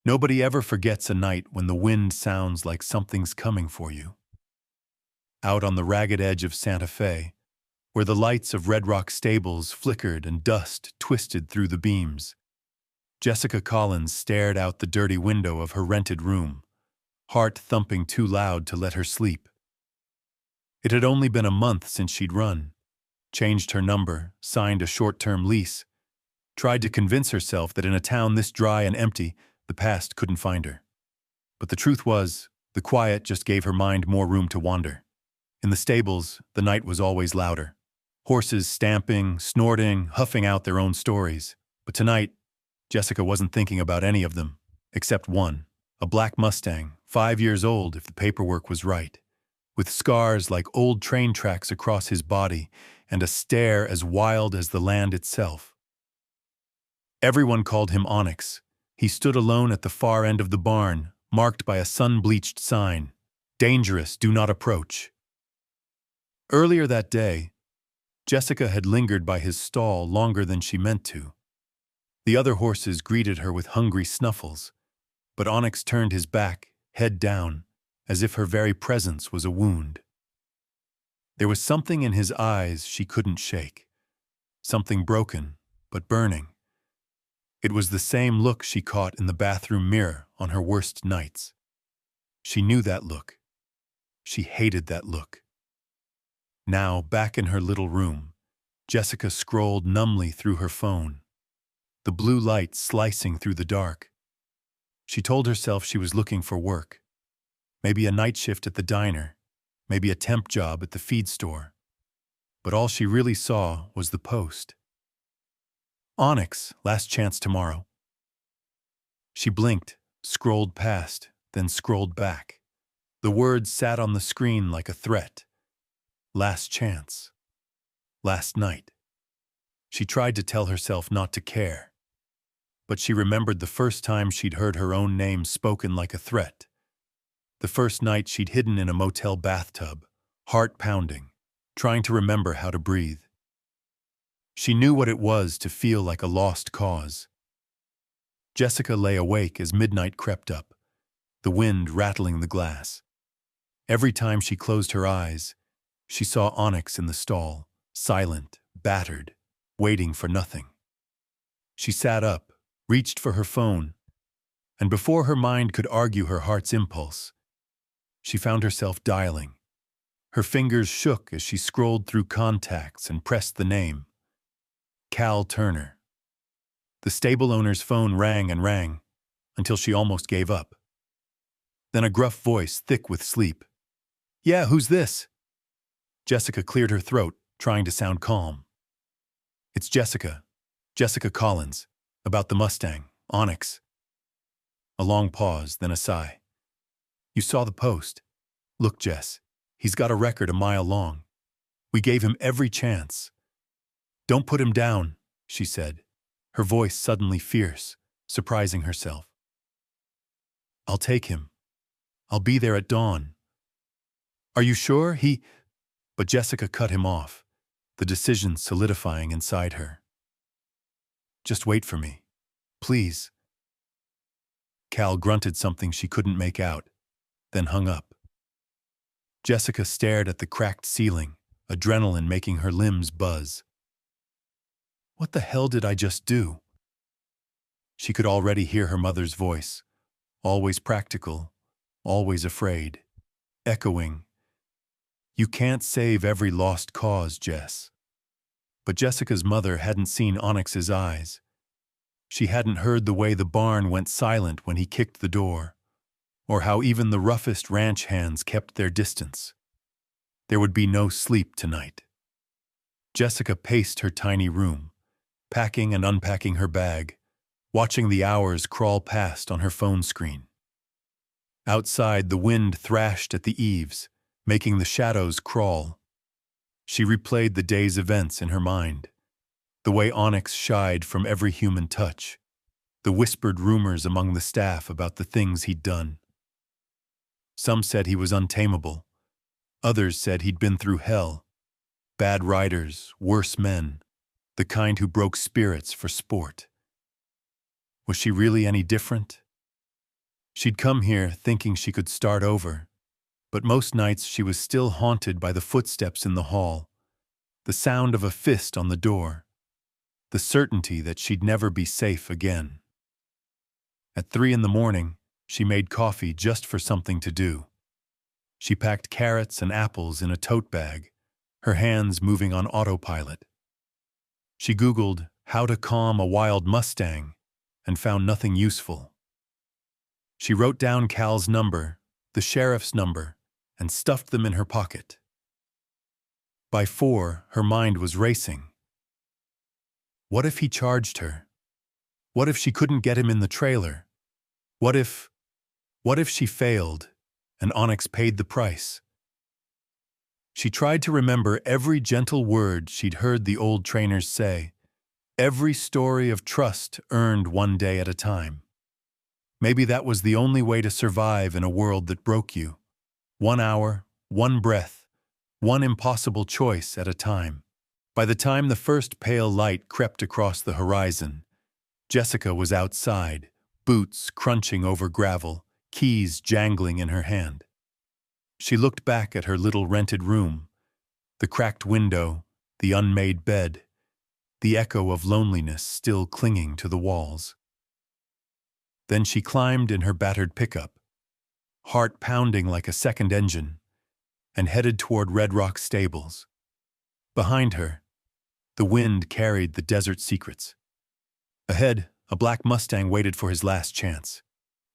Nobody ever forgets a night when the wind sounds like something's coming for you. Out on the ragged edge of Santa Fe, where the lights of Red Rock stables flickered and dust twisted through the beams, Jessica Collins stared out the dirty window of her rented room, heart thumping too loud to let her sleep. It had only been a month since she'd run, changed her number, signed a short-term lease, tried to convince herself that in a town this dry and empty, the past couldn't find her. But the truth was, the quiet just gave her mind more room to wander. In the stables, the night was always louder. Horses stamping, snorting, huffing out their own stories. But tonight, Jessica wasn't thinking about any of them, except one, a black Mustang, 5 years old if the paperwork was right, with scars like old train tracks across his body and a stare as wild as the land itself. Everyone called him Onyx. He stood alone at the far end of the barn, marked by a sun-bleached sign, "Dangerous, do not approach." Earlier that day, Jessica had lingered by his stall longer than she meant to. The other horses greeted her with hungry snuffles, but Onyx turned his back, head down, as if her very presence was a wound. There was something in his eyes she couldn't shake, something broken, but burning. It was the same look she caught in the bathroom mirror on her worst nights. She knew that look. She hated that look. Now, back in her little room, Jessica scrolled numbly through her phone, the blue light slicing through the dark. She told herself she was looking for work, maybe a night shift at the diner, maybe a temp job at the feed store. But all she really saw was the post. Onyx, last chance tomorrow. She blinked, scrolled past, then scrolled back. The words sat on the screen like a threat. Last chance. Last night. She tried to tell herself not to care, but she remembered the first time she'd heard her own name spoken like a threat. The first night she'd hidden in a motel bathtub, heart pounding, trying to remember how to breathe. She knew what it was to feel like a lost cause. Jessica lay awake as midnight crept up, the wind rattling the glass. Every time she closed her eyes, she saw Onyx in the stall, silent, battered, waiting for nothing. She sat up, reached for her phone, and before her mind could argue her heart's impulse, she found herself dialing. Her fingers shook as she scrolled through contacts and pressed the name. Cal Turner. The stable owner's phone rang and rang, until she almost gave up. Then a gruff voice, thick with sleep. "Yeah, who's this?" Jessica cleared her throat, trying to sound calm. "It's Jessica. Jessica Collins. About the Mustang, Onyx." A long pause, then a sigh. "You saw the post. Look, Jess, he's got a record a mile long. We gave him every chance." "Don't put him down," she said, her voice suddenly fierce, surprising herself. "I'll take him. I'll be there at dawn." "Are you sure he—" But Jessica cut him off, the decision solidifying inside her. "Just wait for me. Please." Cal grunted something she couldn't make out, then hung up. Jessica stared at the cracked ceiling, adrenaline making her limbs buzz. What the hell did I just do? She could already hear her mother's voice, always practical, always afraid, echoing, "You can't save every lost cause, Jess." But Jessica's mother hadn't seen Onyx's eyes. She hadn't heard the way the barn went silent when he kicked the door, or how even the roughest ranch hands kept their distance. There would be no sleep tonight. Jessica paced her tiny room, packing and unpacking her bag, watching the hours crawl past on her phone screen. Outside, the wind thrashed at the eaves, making the shadows crawl. She replayed the day's events in her mind, the way Onyx shied from every human touch, the whispered rumors among the staff about the things he'd done. Some said he was untamable. Others said he'd been through hell. Bad riders, worse men, the kind who broke spirits for sport. Was she really any different? She'd come here thinking she could start over, but most nights she was still haunted by the footsteps in the hall, the sound of a fist on the door, the certainty that she'd never be safe again. At 3 in the morning, she made coffee just for something to do. She packed carrots and apples in a tote bag, her hands moving on autopilot. She Googled how to calm a wild Mustang and found nothing useful. She wrote down Cal's number, the sheriff's number, and stuffed them in her pocket. By 4, her mind was racing. What if he charged her? What if she couldn't get him in the trailer? What if she failed and Onyx paid the price? She tried to remember every gentle word she'd heard the old trainers say, every story of trust earned one day at a time. Maybe that was the only way to survive in a world that broke you. 1 hour, 1 breath, 1 impossible choice at a time. By the time the first pale light crept across the horizon, Jessica was outside, boots crunching over gravel, keys jangling in her hand. She looked back at her little rented room, the cracked window, the unmade bed, the echo of loneliness still clinging to the walls. Then she climbed in her battered pickup, heart pounding like a second engine, and headed toward Red Rock Stables. Behind her, the wind carried the desert secrets. Ahead, a black Mustang waited for his last chance,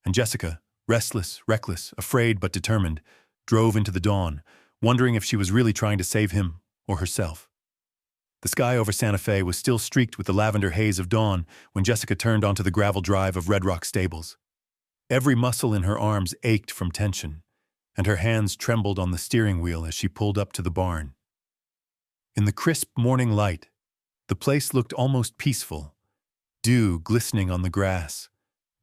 and Jessica, restless, reckless, afraid but determined, drove into the dawn, wondering if she was really trying to save him or herself. The sky over Santa Fe was still streaked with the lavender haze of dawn when Jessica turned onto the gravel drive of Red Rock Stables. Every muscle in her arms ached from tension, and her hands trembled on the steering wheel as she pulled up to the barn. In the crisp morning light, the place looked almost peaceful, dew glistening on the grass,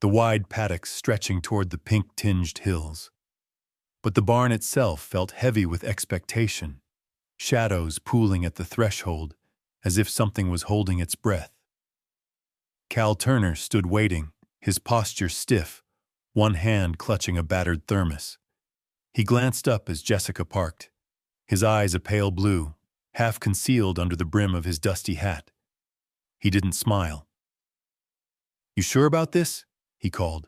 the wide paddocks stretching toward the pink-tinged hills. But the barn itself felt heavy with expectation, shadows pooling at the threshold as if something was holding its breath. Cal Turner stood waiting, his posture stiff, one hand clutching a battered thermos. He glanced up as Jessica parked, his eyes a pale blue, half concealed under the brim of his dusty hat. He didn't smile. "You sure about this?" he called,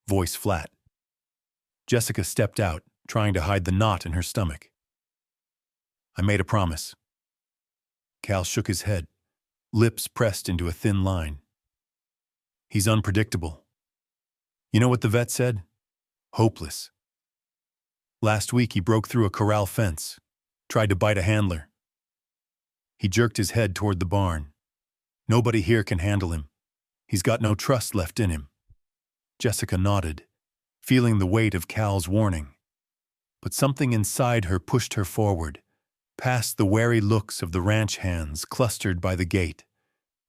voice flat. Jessica stepped out, trying to hide the knot in her stomach. "I made a promise." Cal shook his head, lips pressed into a thin line. "He's unpredictable. You know what the vet said? Hopeless. Last week he broke through a corral fence, tried to bite a handler." He jerked his head toward the barn. "Nobody here can handle him. He's got no trust left in him." Jessica nodded, feeling the weight of Cal's warning. But something inside her pushed her forward, past the wary looks of the ranch hands clustered by the gate,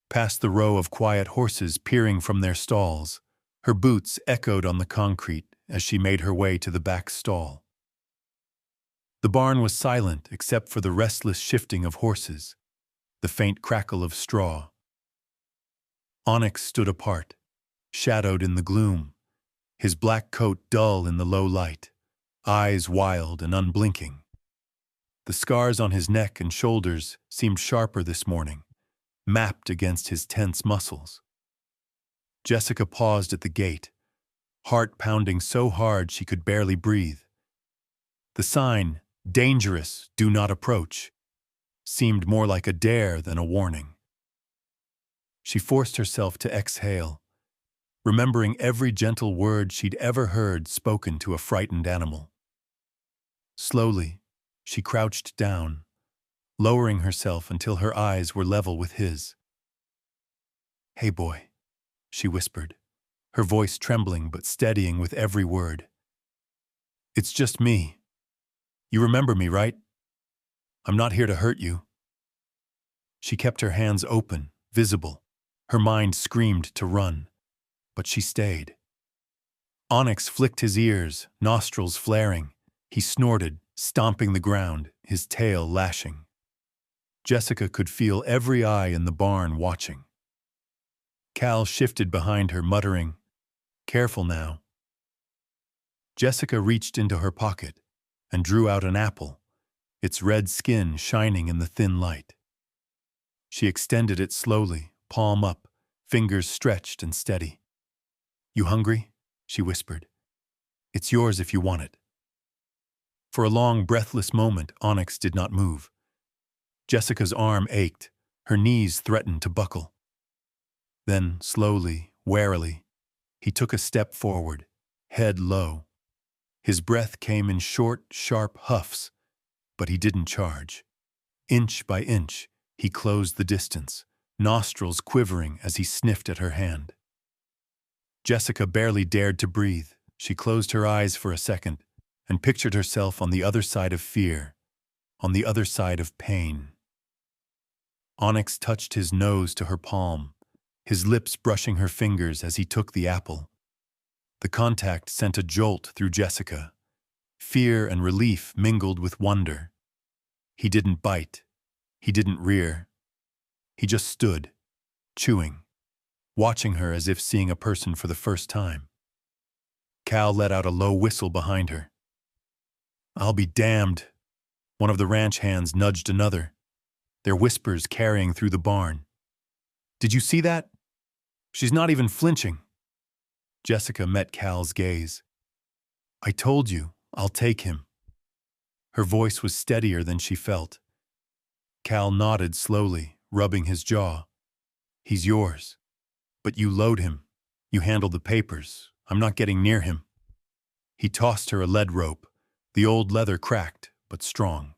past the row of quiet horses peering from their stalls. Her boots echoed on the concrete as she made her way to the back stall. The barn was silent except for the restless shifting of horses, the faint crackle of straw. Onyx stood apart, shadowed in the gloom, his black coat dull in the low light, eyes wild and unblinking. The scars on his neck and shoulders seemed sharper this morning, mapped against his tense muscles. Jessica paused at the gate, heart pounding so hard she could barely breathe. The sign, "Dangerous, do not approach," seemed more like a dare than a warning. She forced herself to exhale, remembering every gentle word she'd ever heard spoken to a frightened animal. Slowly, she crouched down, lowering herself until her eyes were level with his. "Hey, boy," she whispered, her voice trembling but steadying with every word. "It's just me. You remember me, right? I'm not here to hurt you." She kept her hands open, visible. Her mind screamed to run, but she stayed. Onyx flicked his ears, nostrils flaring. He snorted, stomping the ground, his tail lashing. Jessica could feel every eye in the barn watching. Cal shifted behind her, muttering, "Careful now." Jessica reached into her pocket and drew out an apple, its red skin shining in the thin light. She extended it slowly, palm up, fingers stretched and steady. "You hungry?" she whispered. "It's yours if you want it." For a long, breathless moment, Onyx did not move. Jessica's arm ached, her knees threatened to buckle. Then, slowly, warily, he took a step forward, head low. His breath came in short, sharp huffs, but he didn't charge. Inch by inch, he closed the distance, nostrils quivering as he sniffed at her hand. Jessica barely dared to breathe. She closed her eyes for a second and pictured herself on the other side of fear, on the other side of pain. Onyx touched his nose to her palm, his lips brushing her fingers as he took the apple. The contact sent a jolt through Jessica. Fear and relief mingled with wonder. He didn't bite. He didn't rear. He just stood, chewing, watching her as if seeing a person for the first time. Cal let out a low whistle behind her. "I'll be damned." One of the ranch hands nudged another, their whispers carrying through the barn. "Did you see that? She's not even flinching." Jessica met Cal's gaze. "I told you, I'll take him." Her voice was steadier than she felt. Cal nodded slowly, rubbing his jaw. "He's yours. But you load him. You handle the papers. I'm not getting near him." He tossed her a lead rope. The old leather cracked, but strong.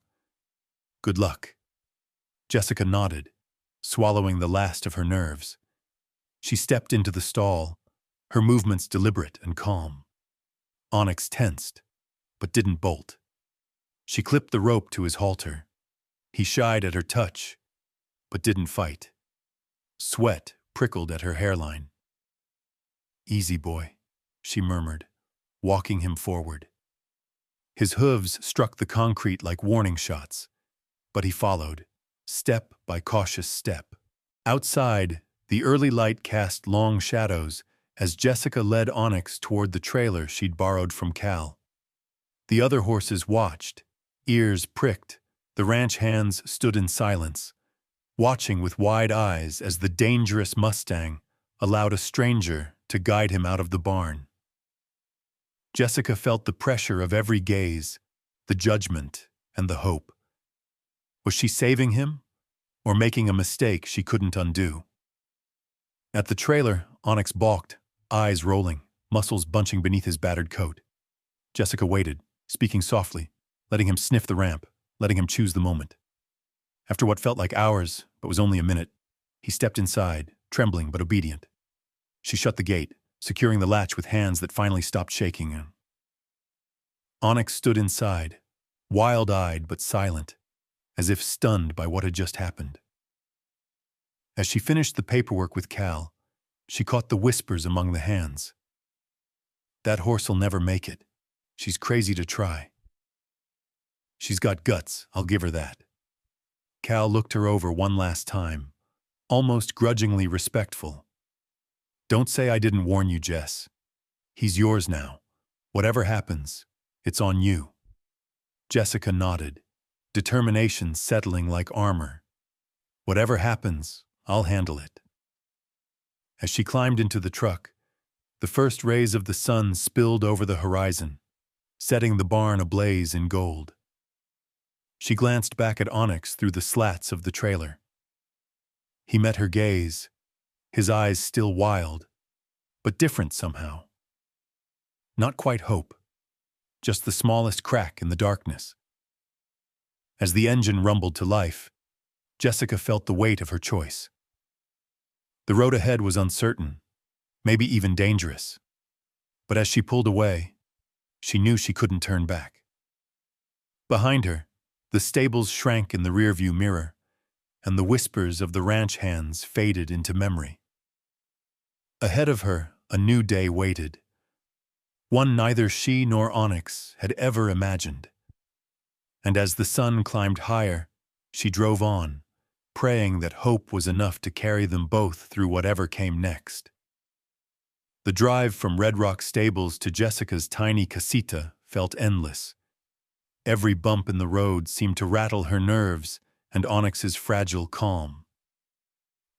"Good luck." Jessica nodded, swallowing the last of her nerves. She stepped into the stall, her movements deliberate and calm. Onyx tensed, but didn't bolt. She clipped the rope to his halter. He shied at her touch, but didn't fight. Sweat prickled at her hairline. "Easy, boy," she murmured, walking him forward. His hooves struck the concrete like warning shots, but he followed, step by cautious step. Outside, the early light cast long shadows as Jessica led Onyx toward the trailer she'd borrowed from Cal. The other horses watched, ears pricked. The ranch hands stood in silence, watching with wide eyes as the dangerous Mustang allowed a stranger to guide him out of the barn. Jessica felt the pressure of every gaze, the judgment and the hope. Was she saving him, or making a mistake she couldn't undo? At the trailer, Onyx balked, eyes rolling, muscles bunching beneath his battered coat. Jessica waited, speaking softly, letting him sniff the ramp, letting him choose the moment. After what felt like hours, but was only a minute, he stepped inside, trembling but obedient. She shut the gate, securing the latch with hands that finally stopped shaking. Onyx stood inside, wild-eyed but silent, as if stunned by what had just happened. As she finished the paperwork with Cal, she caught the whispers among the hands. "That horse'll never make it. She's crazy to try." "She's got guts, I'll give her that." Cal looked her over one last time, almost grudgingly respectful. "Don't say I didn't warn you, Jess. He's yours now. Whatever happens, it's on you." Jessica nodded, determination settling like armor. "Whatever happens, I'll handle it." As she climbed into the truck, the first rays of the sun spilled over the horizon, setting the barn ablaze in gold. She glanced back at Onyx through the slats of the trailer. He met her gaze, his eyes still wild, but different somehow. Not quite hope, just the smallest crack in the darkness. As the engine rumbled to life, Jessica felt the weight of her choice. The road ahead was uncertain, maybe even dangerous. But as she pulled away, she knew she couldn't turn back. Behind her, the stables shrank in the rearview mirror, and the whispers of the ranch hands faded into memory. Ahead of her, a new day waited, one neither she nor Onyx had ever imagined. And as the sun climbed higher, she drove on, praying that hope was enough to carry them both through whatever came next. The drive from Red Rock Stables to Jessica's tiny casita felt endless. Every bump in the road seemed to rattle her nerves and Onyx's fragile calm.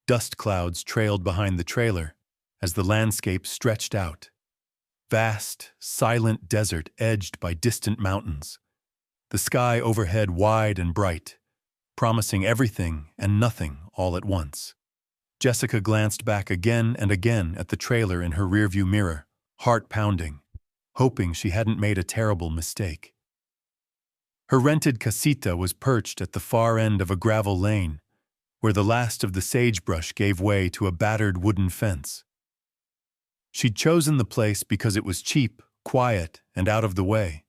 Dust clouds trailed behind the trailer as the landscape stretched out. Vast, silent desert edged by distant mountains. The sky overhead wide and bright, promising everything and nothing all at once. Jessica glanced back again and again at the trailer in her rearview mirror, heart pounding, hoping she hadn't made a terrible mistake. Her rented casita was perched at the far end of a gravel lane, where the last of the sagebrush gave way to a battered wooden fence. She'd chosen the place because it was cheap, quiet, and out of the way,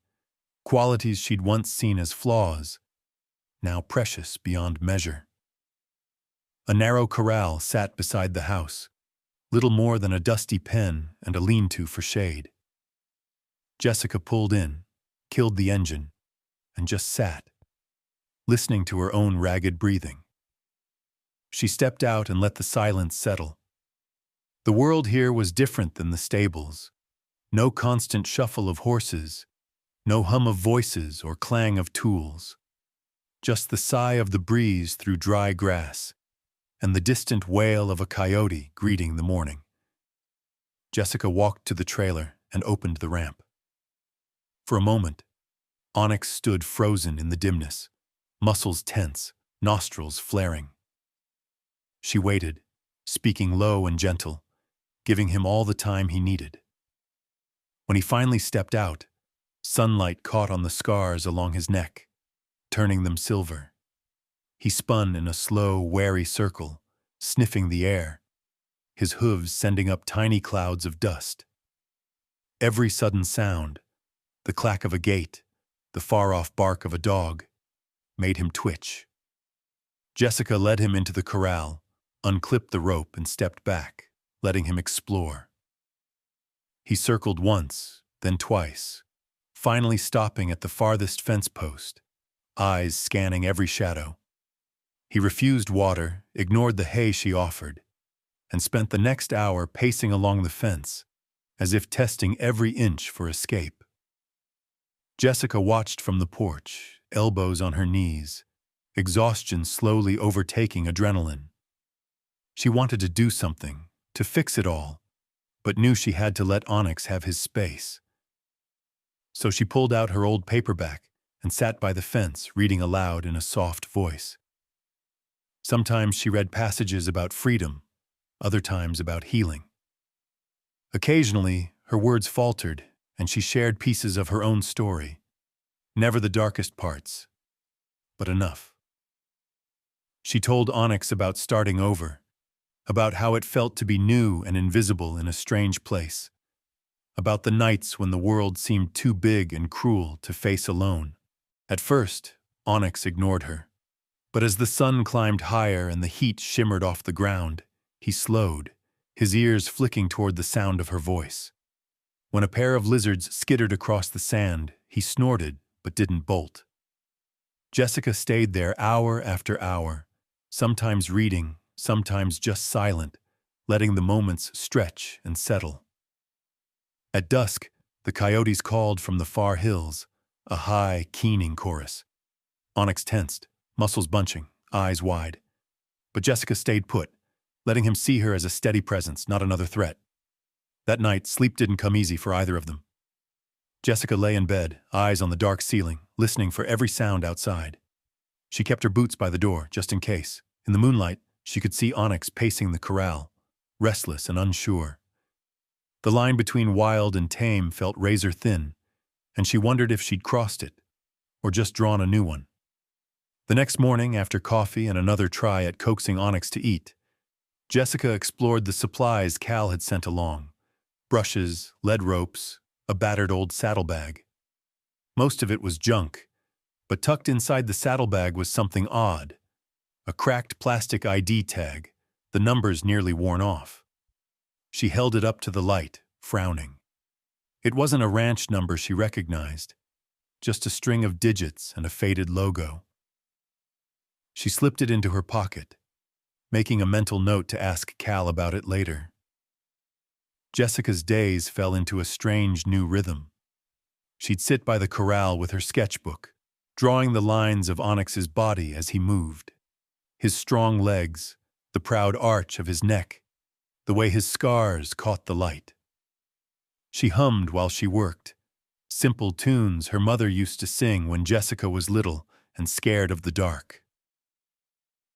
qualities she'd once seen as flaws, now precious beyond measure. A narrow corral sat beside the house, little more than a dusty pen and a lean-to for shade. Jessica pulled in, killed the engine, and just sat, listening to her own ragged breathing. She stepped out and let the silence settle. The world here was different than the stables. No constant shuffle of horses, no hum of voices or clang of tools. Just the sigh of the breeze through dry grass, and the distant wail of a coyote greeting the morning. Jessica walked to the trailer and opened the ramp. For a moment, Onyx stood frozen in the dimness, muscles tense, nostrils flaring. She waited, speaking low and gentle, giving him all the time he needed. When he finally stepped out, sunlight caught on the scars along his neck, turning them silver. He spun in a slow, wary circle, sniffing the air, his hooves sending up tiny clouds of dust. Every sudden sound, the clack of a gate, the far-off bark of a dog, made him twitch. Jessica led him into the corral, unclipped the rope and stepped back, letting him explore. He circled once, then twice, finally stopping at the farthest fence post, eyes scanning every shadow. He refused water, ignored the hay she offered, and spent the next hour pacing along the fence, as if testing every inch for escape. Jessica watched from the porch, elbows on her knees, exhaustion slowly overtaking adrenaline. She wanted to do something, to fix it all, but knew she had to let Onyx have his space. So she pulled out her old paperback and sat by the fence, reading aloud in a soft voice. Sometimes she read passages about freedom, other times about healing. Occasionally, her words faltered, and she shared pieces of her own story. Never the darkest parts, but enough. She told Onyx about starting over, about how it felt to be new and invisible in a strange place, about the nights when the world seemed too big and cruel to face alone. At first, Onyx ignored her, but as the sun climbed higher and the heat shimmered off the ground, he slowed, his ears flicking toward the sound of her voice. When a pair of lizards skittered across the sand, he snorted but didn't bolt. Jessica stayed there hour after hour, sometimes reading, sometimes just silent, letting the moments stretch and settle. At dusk, the coyotes called from the far hills, a high, keening chorus. Onyx tensed, muscles bunching, eyes wide. But Jessica stayed put, letting him see her as a steady presence, not another threat. That night, sleep didn't come easy for either of them. Jessica lay in bed, eyes on the dark ceiling, listening for every sound outside. She kept her boots by the door, just in case. In the moonlight, she could see Onyx pacing the corral, restless and unsure. The line between wild and tame felt razor thin, and she wondered if she'd crossed it, or just drawn a new one. The next morning, after coffee and another try at coaxing Onyx to eat, Jessica explored the supplies Cal had sent along: brushes, lead ropes, a battered old saddlebag. Most of it was junk, but tucked inside the saddlebag was something odd: a cracked plastic ID tag, the numbers nearly worn off. She held it up to the light, frowning. It wasn't a ranch number she recognized, just a string of digits and a faded logo. She slipped it into her pocket, making a mental note to ask Cal about it later. Jessica's days fell into a strange new rhythm. She'd sit by the corral with her sketchbook, drawing the lines of Onyx's body as he moved. His strong legs, the proud arch of his neck, the way his scars caught the light. She hummed while she worked, simple tunes her mother used to sing when Jessica was little and scared of the dark.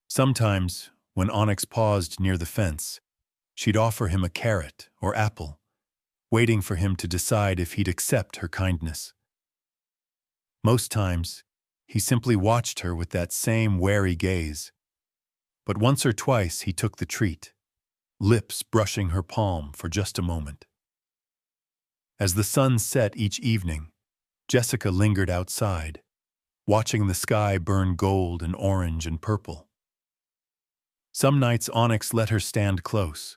Sometimes, when Onyx paused near the fence, she'd offer him a carrot or apple, waiting for him to decide if he'd accept her kindness. Most times, he simply watched her with that same wary gaze. But once or twice he took the treat, lips brushing her palm for just a moment. As the sun set each evening, Jessica lingered outside, watching the sky burn gold and orange and purple. Some nights Onyx let her stand close.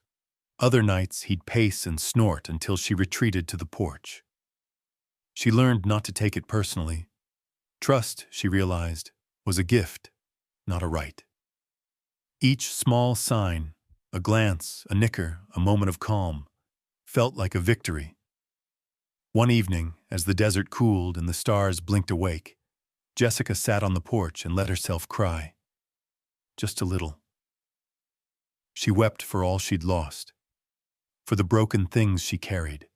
Other nights he'd pace and snort until she retreated to the porch. She learned not to take it personally. Trust, she realized, was a gift, not a right. Each small sign, a glance, a nicker, a moment of calm, felt like a victory. One evening, as the desert cooled and the stars blinked awake, Jessica sat on the porch and let herself cry. Just a little. She wept for all she'd lost, for the broken things she carried,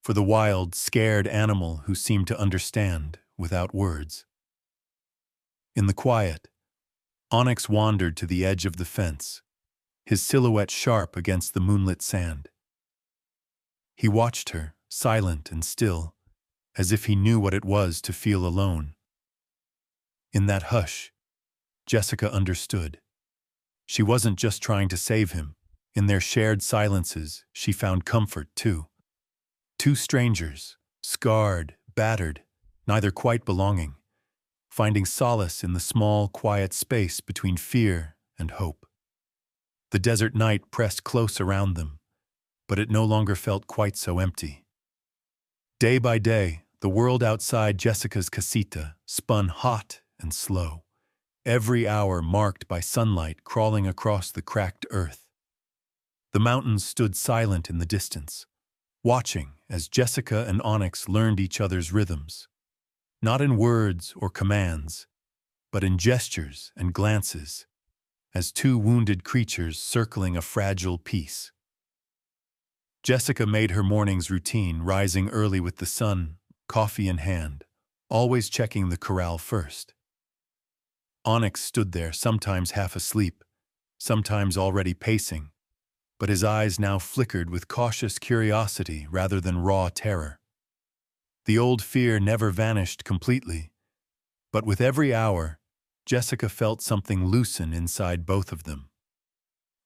for the wild, scared animal who seemed to understand without words. In the quiet, Onyx wandered to the edge of the fence, his silhouette sharp against the moonlit sand. He watched her, silent and still, as if he knew what it was to feel alone. In that hush, Jessica understood. She wasn't just trying to save him. In their shared silences, she found comfort, too. Two strangers, scarred, battered, neither quite belonging, finding solace in the small, quiet space between fear and hope. The desert night pressed close around them, but it no longer felt quite so empty. Day by day, the world outside Jessica's casita spun hot and slow, every hour marked by sunlight crawling across the cracked earth. The mountains stood silent in the distance, watching as Jessica and Onyx learned each other's rhythms, not in words or commands, but in gestures and glances, as two wounded creatures circling a fragile peace. Jessica made her morning's routine, rising early with the sun, coffee in hand, always checking the corral first. Onyx stood there, sometimes half asleep, sometimes already pacing, but his eyes now flickered with cautious curiosity rather than raw terror. The old fear never vanished completely, but with every hour, Jessica felt something loosen inside both of them.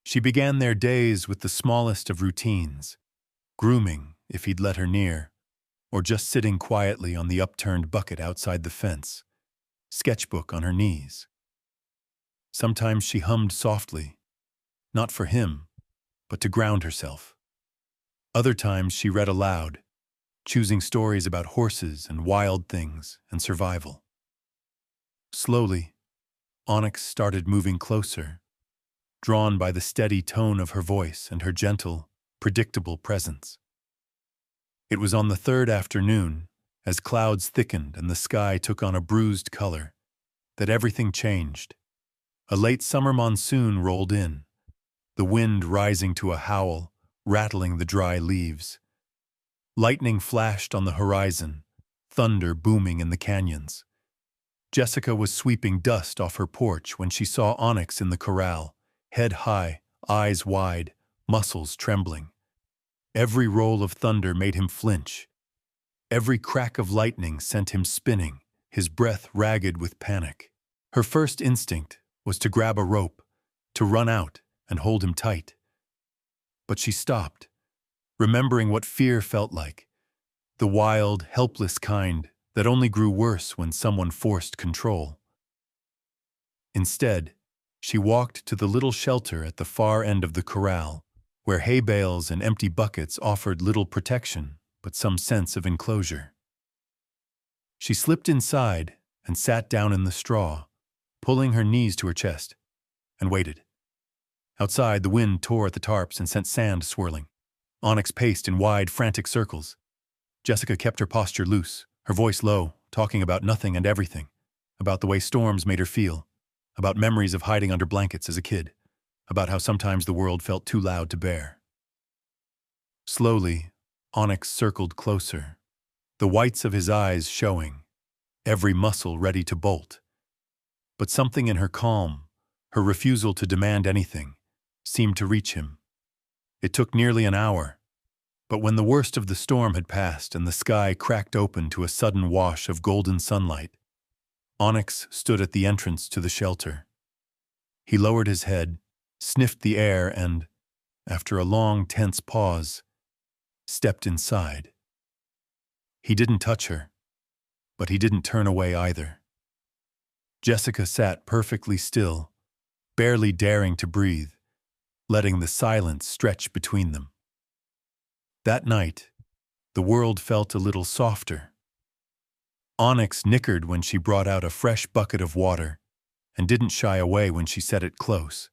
She began their days with the smallest of routines, grooming if he'd let her near, or just sitting quietly on the upturned bucket outside the fence, sketchbook on her knees. Sometimes she hummed softly, not for him, but to ground herself. Other times she read aloud, choosing stories about horses and wild things and survival. Slowly, Onyx started moving closer, drawn by the steady tone of her voice and her gentle, predictable presence. It was on the third afternoon, as clouds thickened and the sky took on a bruised color, that everything changed. A late summer monsoon rolled in, the wind rising to a howl, rattling the dry leaves. Lightning flashed on the horizon, thunder booming in the canyons. Jessica was sweeping dust off her porch when she saw Onyx in the corral, head high, eyes wide, muscles trembling. Every roll of thunder made him flinch. Every crack of lightning sent him spinning, his breath ragged with panic. Her first instinct was to grab a rope, to run out and hold him tight. But she stopped, remembering what fear felt like, the wild, helpless kind that only grew worse when someone forced control. Instead, she walked to the little shelter at the far end of the corral, where hay bales and empty buckets offered little protection but some sense of enclosure. She slipped inside and sat down in the straw, pulling her knees to her chest, and waited. Outside, the wind tore at the tarps and sent sand swirling. Onyx paced in wide, frantic circles. Jessica kept her posture loose, her voice low, talking about nothing and everything, about the way storms made her feel, about memories of hiding under blankets as a kid, about how sometimes the world felt too loud to bear. Slowly, Onyx circled closer, the whites of his eyes showing, every muscle ready to bolt. But something in her calm, her refusal to demand anything, seemed to reach him. It took nearly an hour, but when the worst of the storm had passed and the sky cracked open to a sudden wash of golden sunlight, Onyx stood at the entrance to the shelter. He lowered his head, sniffed the air and, after a long, tense pause, stepped inside. He didn't touch her, but he didn't turn away either. Jessica sat perfectly still, barely daring to breathe, letting the silence stretch between them. That night, the world felt a little softer. Onyx nickered when she brought out a fresh bucket of water and didn't shy away when she set it close.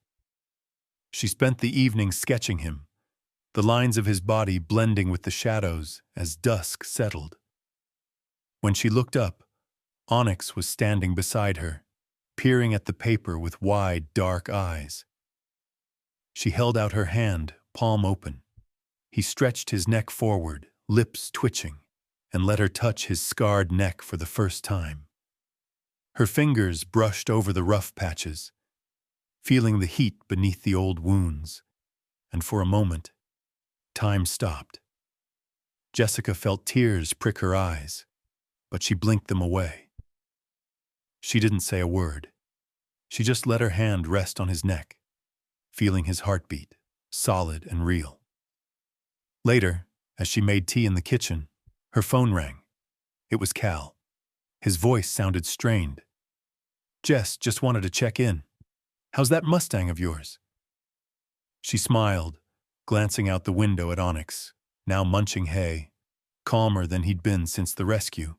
She spent the evening sketching him, the lines of his body blending with the shadows as dusk settled. When she looked up, Onyx was standing beside her, peering at the paper with wide, dark eyes. She held out her hand, palm open. He stretched his neck forward, lips twitching, and let her touch his scarred neck for the first time. Her fingers brushed over the rough patches, feeling the heat beneath the old wounds, and for a moment, time stopped. Jessica felt tears prick her eyes, but she blinked them away. She didn't say a word. She just let her hand rest on his neck, feeling his heartbeat, solid and real. Later, as she made tea in the kitchen, her phone rang. It was Cal. His voice sounded strained. "Jess, just wanted to check in. How's that Mustang of yours?" She smiled, glancing out the window at Onyx, now munching hay, calmer than he'd been since the rescue.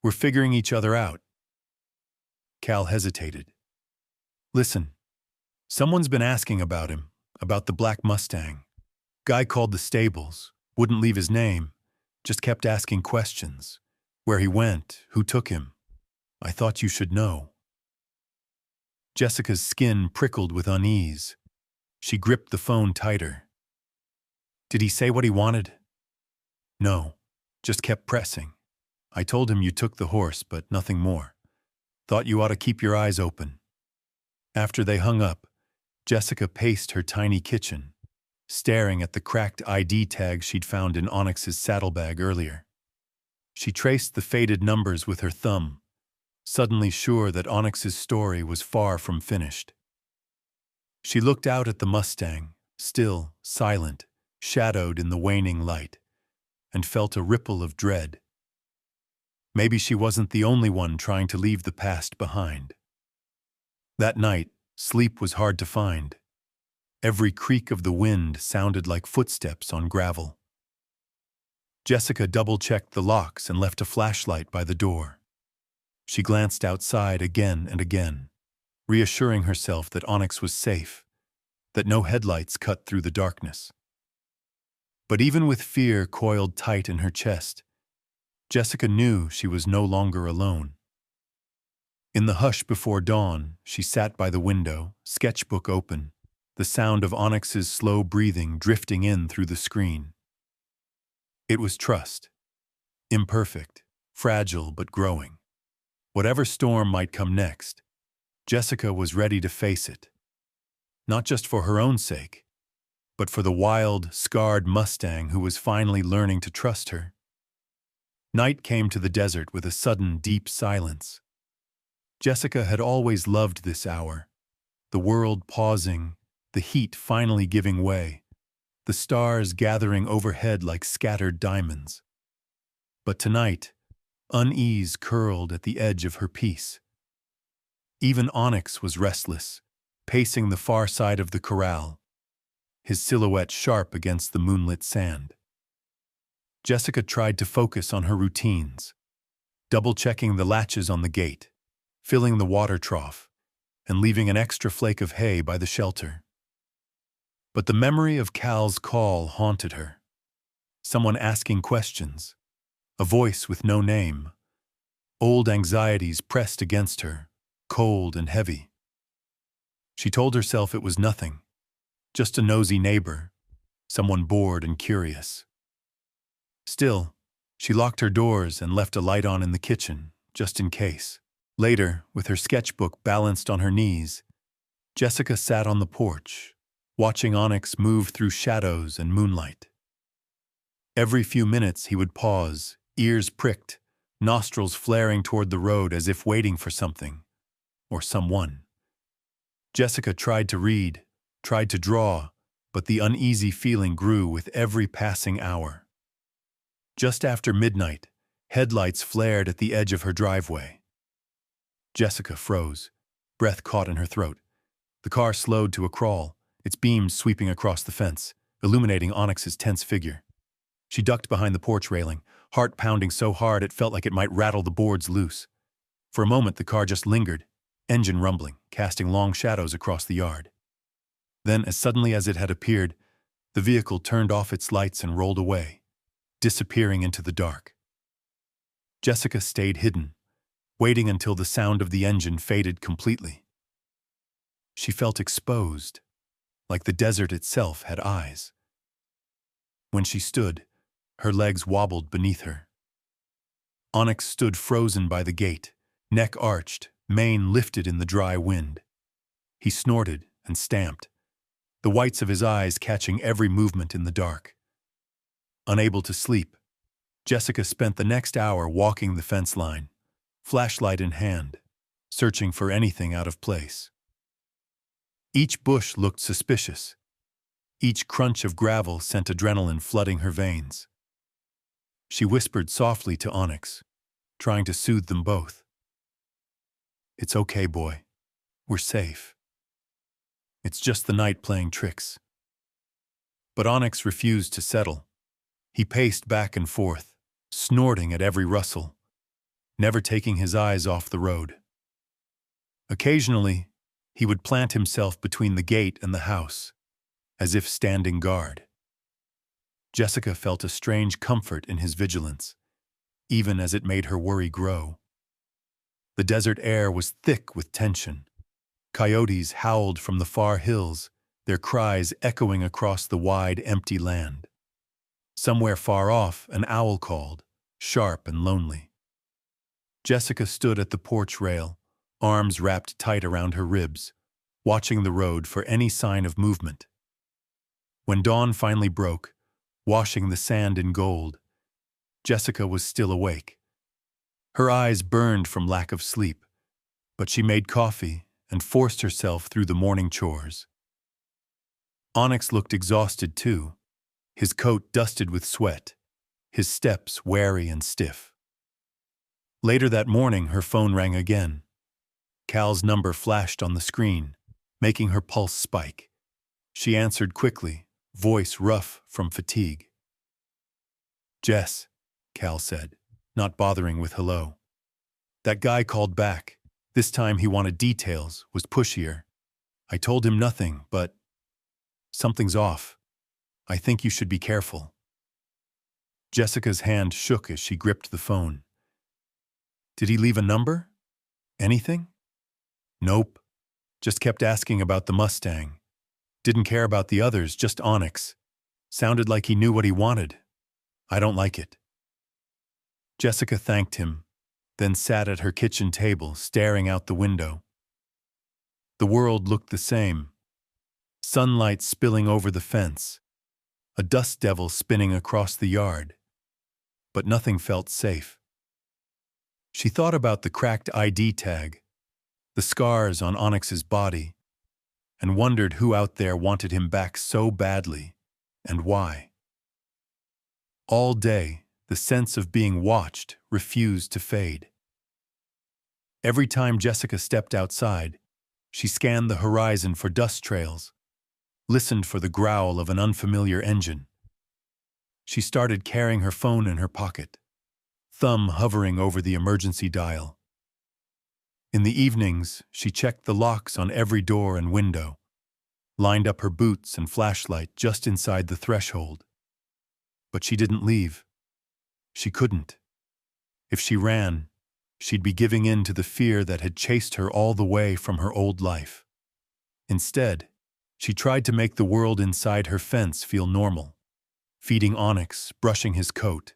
"We're figuring each other out." Cal hesitated. "Listen, someone's been asking about him, about the black Mustang. Guy called the stables, wouldn't leave his name, just kept asking questions. Where he went, who took him. I thought you should know." Jessica's skin prickled with unease. She gripped the phone tighter. "Did he say what he wanted?" "No, just kept pressing. I told him you took the horse, but nothing more. Thought you ought to keep your eyes open." After they hung up, Jessica paced her tiny kitchen, staring at the cracked ID tag she'd found in Onyx's saddlebag earlier. She traced the faded numbers with her thumb, suddenly sure that Onyx's story was far from finished. She looked out at the Mustang, still, silent, shadowed in the waning light, and felt a ripple of dread. Maybe she wasn't the only one trying to leave the past behind. That night, sleep was hard to find. Every creak of the wind sounded like footsteps on gravel. Jessica double-checked the locks and left a flashlight by the door. She glanced outside again and again, reassuring herself that Onyx was safe, that no headlights cut through the darkness. But even with fear coiled tight in her chest, Jessica knew she was no longer alone. In the hush before dawn, she sat by the window, sketchbook open, the sound of Onyx's slow breathing drifting in through the screen. It was trust. Imperfect, fragile but growing. Whatever storm might come next, Jessica was ready to face it. Not just for her own sake, but for the wild, scarred Mustang who was finally learning to trust her. Night came to the desert with a sudden, deep silence. Jessica had always loved this hour, the world pausing, the heat finally giving way, the stars gathering overhead like scattered diamonds. But tonight, unease curled at the edge of her peace. Even Onyx was restless, pacing the far side of the corral, his silhouette sharp against the moonlit sand. Jessica tried to focus on her routines, double-checking the latches on the gate, filling the water trough, and leaving an extra flake of hay by the shelter. But the memory of Cal's call haunted her. Someone asking questions, a voice with no name. Old anxieties pressed against her, cold and heavy. She told herself it was nothing, just a nosy neighbor, someone bored and curious. Still, she locked her doors and left a light on in the kitchen, just in case. Later, with her sketchbook balanced on her knees, Jessica sat on the porch, watching Onyx move through shadows and moonlight. Every few minutes he would pause, ears pricked, nostrils flaring toward the road as if waiting for something, or someone. Jessica tried to read, tried to draw, but the uneasy feeling grew with every passing hour. Just after midnight, headlights flared at the edge of her driveway. Jessica froze, breath caught in her throat. The car slowed to a crawl, its beams sweeping across the fence, illuminating Onyx's tense figure. She ducked behind the porch railing, heart pounding so hard it felt like it might rattle the boards loose. For a moment the car just lingered, engine rumbling, casting long shadows across the yard. Then, as suddenly as it had appeared, the vehicle turned off its lights and rolled away, disappearing into the dark. Jessica stayed hidden, waiting until the sound of the engine faded completely. She felt exposed, like the desert itself had eyes. When she stood, her legs wobbled beneath her. Onyx stood frozen by the gate, neck arched, mane lifted in the dry wind. He snorted and stamped, the whites of his eyes catching every movement in the dark. Unable to sleep, Jessica spent the next hour walking the fence line, flashlight in hand, searching for anything out of place. Each bush looked suspicious. Each crunch of gravel sent adrenaline flooding her veins. She whispered softly to Onyx, trying to soothe them both. "It's okay, boy. We're safe. It's just the night playing tricks." But Onyx refused to settle. He paced back and forth, snorting at every rustle, never taking his eyes off the road. Occasionally, he would plant himself between the gate and the house, as if standing guard. Jessica felt a strange comfort in his vigilance, even as it made her worry grow. The desert air was thick with tension. Coyotes howled from the far hills, their cries echoing across the wide, empty land. Somewhere far off, an owl called, sharp and lonely. Jessica stood at the porch rail, arms wrapped tight around her ribs, watching the road for any sign of movement. When dawn finally broke, washing the sand in gold, Jessica was still awake. Her eyes burned from lack of sleep, but she made coffee and forced herself through the morning chores. Onyx looked exhausted too, his coat dusted with sweat, his steps wary and stiff. Later that morning, her phone rang again. Cal's number flashed on the screen, making her pulse spike. She answered quickly, voice rough from fatigue. "Jess," Cal said, not bothering with hello. "That guy called back. This time he wanted details, was pushier. I told him nothing, but something's off. I think you should be careful." Jessica's hand shook as she gripped the phone. "Did he leave a number? Anything?" "Nope. Just kept asking about the Mustang. Didn't care about the others, just Onyx. Sounded like he knew what he wanted. I don't like it." Jessica thanked him, then sat at her kitchen table, staring out the window. The world looked the same. Sunlight spilling over the fence, a dust devil spinning across the yard. But nothing felt safe. She thought about the cracked ID tag, the scars on Onyx's body, and wondered who out there wanted him back so badly, and why. All day, the sense of being watched refused to fade. Every time Jessica stepped outside, she scanned the horizon for dust trails, listened for the growl of an unfamiliar engine. She started carrying her phone in her pocket, thumb hovering over the emergency dial. In the evenings, she checked the locks on every door and window, lined up her boots and flashlight just inside the threshold. But she didn't leave. She couldn't. If she ran, she'd be giving in to the fear that had chased her all the way from her old life. Instead, she tried to make the world inside her fence feel normal, feeding Onyx, brushing his coat,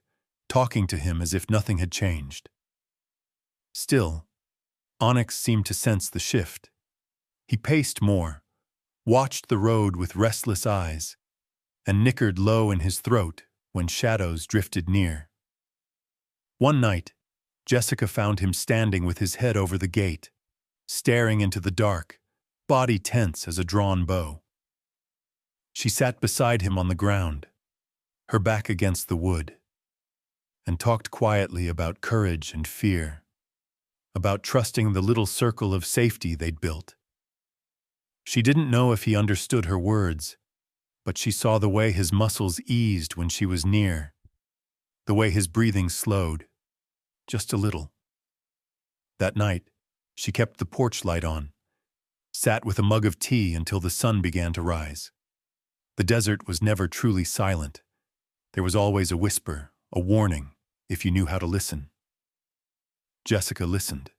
talking to him as if nothing had changed. Still, Onyx seemed to sense the shift. He paced more, watched the road with restless eyes, and nickered low in his throat when shadows drifted near. One night, Jessica found him standing with his head over the gate, staring into the dark, body tense as a drawn bow. She sat beside him on the ground, her back against the wood, and talked quietly about courage and fear, about trusting the little circle of safety they'd built. She didn't know if he understood her words, but she saw the way his muscles eased when she was near, the way his breathing slowed, just a little. That night, she kept the porch light on, sat with a mug of tea until the sun began to rise. The desert was never truly silent. There was always a whisper, a warning, if you knew how to listen. Jessica listened.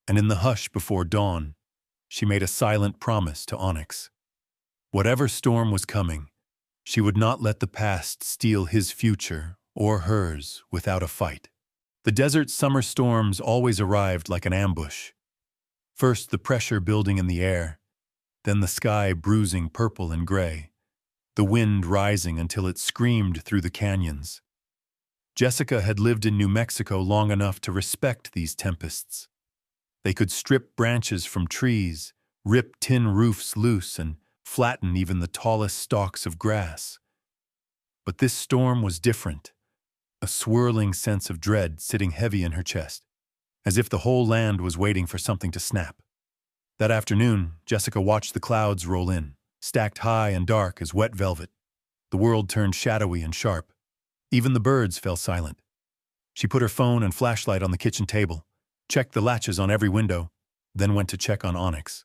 And in the hush before dawn, she made a silent promise to Onyx. Whatever storm was coming, she would not let the past steal his future or hers without a fight. The desert's summer storms always arrived like an ambush. First the pressure building in the air, then the sky bruising purple and gray, the wind rising until it screamed through the canyons. Jessica had lived in New Mexico long enough to respect these tempests. They could strip branches from trees, rip tin roofs loose, and flatten even the tallest stalks of grass. But this storm was different, a swirling sense of dread sitting heavy in her chest, as if the whole land was waiting for something to snap. That afternoon, Jessica watched the clouds roll in, stacked high and dark as wet velvet. The world turned shadowy and sharp. Even the birds fell silent. She put her phone and flashlight on the kitchen table, checked the latches on every window, then went to check on Onyx.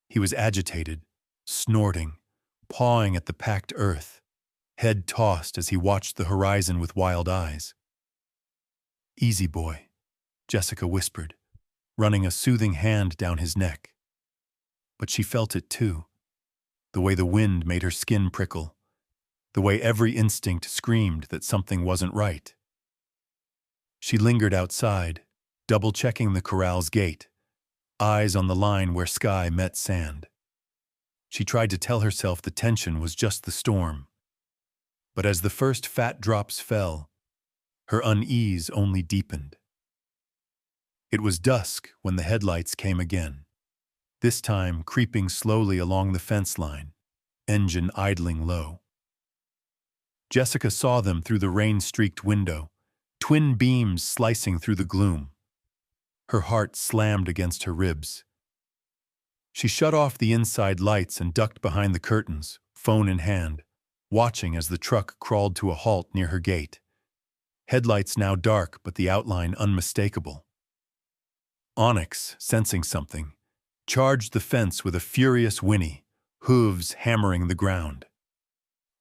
He was agitated, snorting, pawing at the packed earth, head tossed as he watched the horizon with wild eyes. "Easy, boy," Jessica whispered, running a soothing hand down his neck. But she felt it too, the way the wind made her skin prickle, the way every instinct screamed that something wasn't right. She lingered outside, double-checking the corral's gate, eyes on the line where sky met sand. She tried to tell herself the tension was just the storm. But as the first fat drops fell, her unease only deepened. It was dusk when the headlights came again, this time creeping slowly along the fence line, engine idling low. Jessica saw them through the rain-streaked window, twin beams slicing through the gloom. Her heart slammed against her ribs. She shut off the inside lights and ducked behind the curtains, phone in hand, watching as the truck crawled to a halt near her gate. Headlights now dark but the outline unmistakable. Onyx, sensing something, charged the fence with a furious whinny, hooves hammering the ground.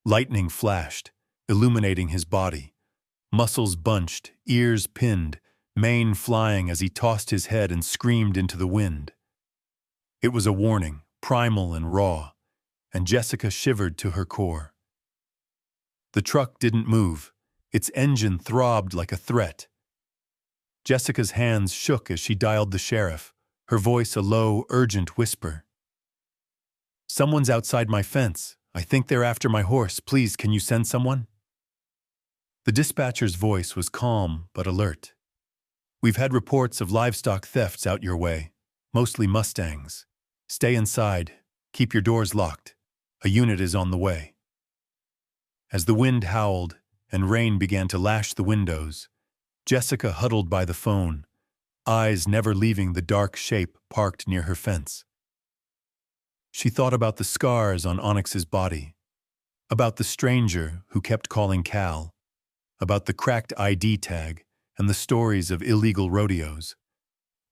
Lightning flashed, illuminating his body, muscles bunched, ears pinned, mane flying as he tossed his head and screamed into the wind. It was a warning, primal and raw, and Jessica shivered to her core. The truck didn't move. Its engine throbbed like a threat. Jessica's hands shook as she dialed the sheriff, her voice a low, urgent whisper. "Someone's outside my fence. I think they're after my horse. Please, can you send someone?" The dispatcher's voice was calm but alert. "We've had reports of livestock thefts out your way, mostly Mustangs. Stay inside. Keep your doors locked. A unit is on the way." As the wind howled and rain began to lash the windows, Jessica huddled by the phone, eyes never leaving the dark shape parked near her fence. She thought about the scars on Onyx's body, about the stranger who kept calling Cal, about the cracked ID tag and the stories of illegal rodeos,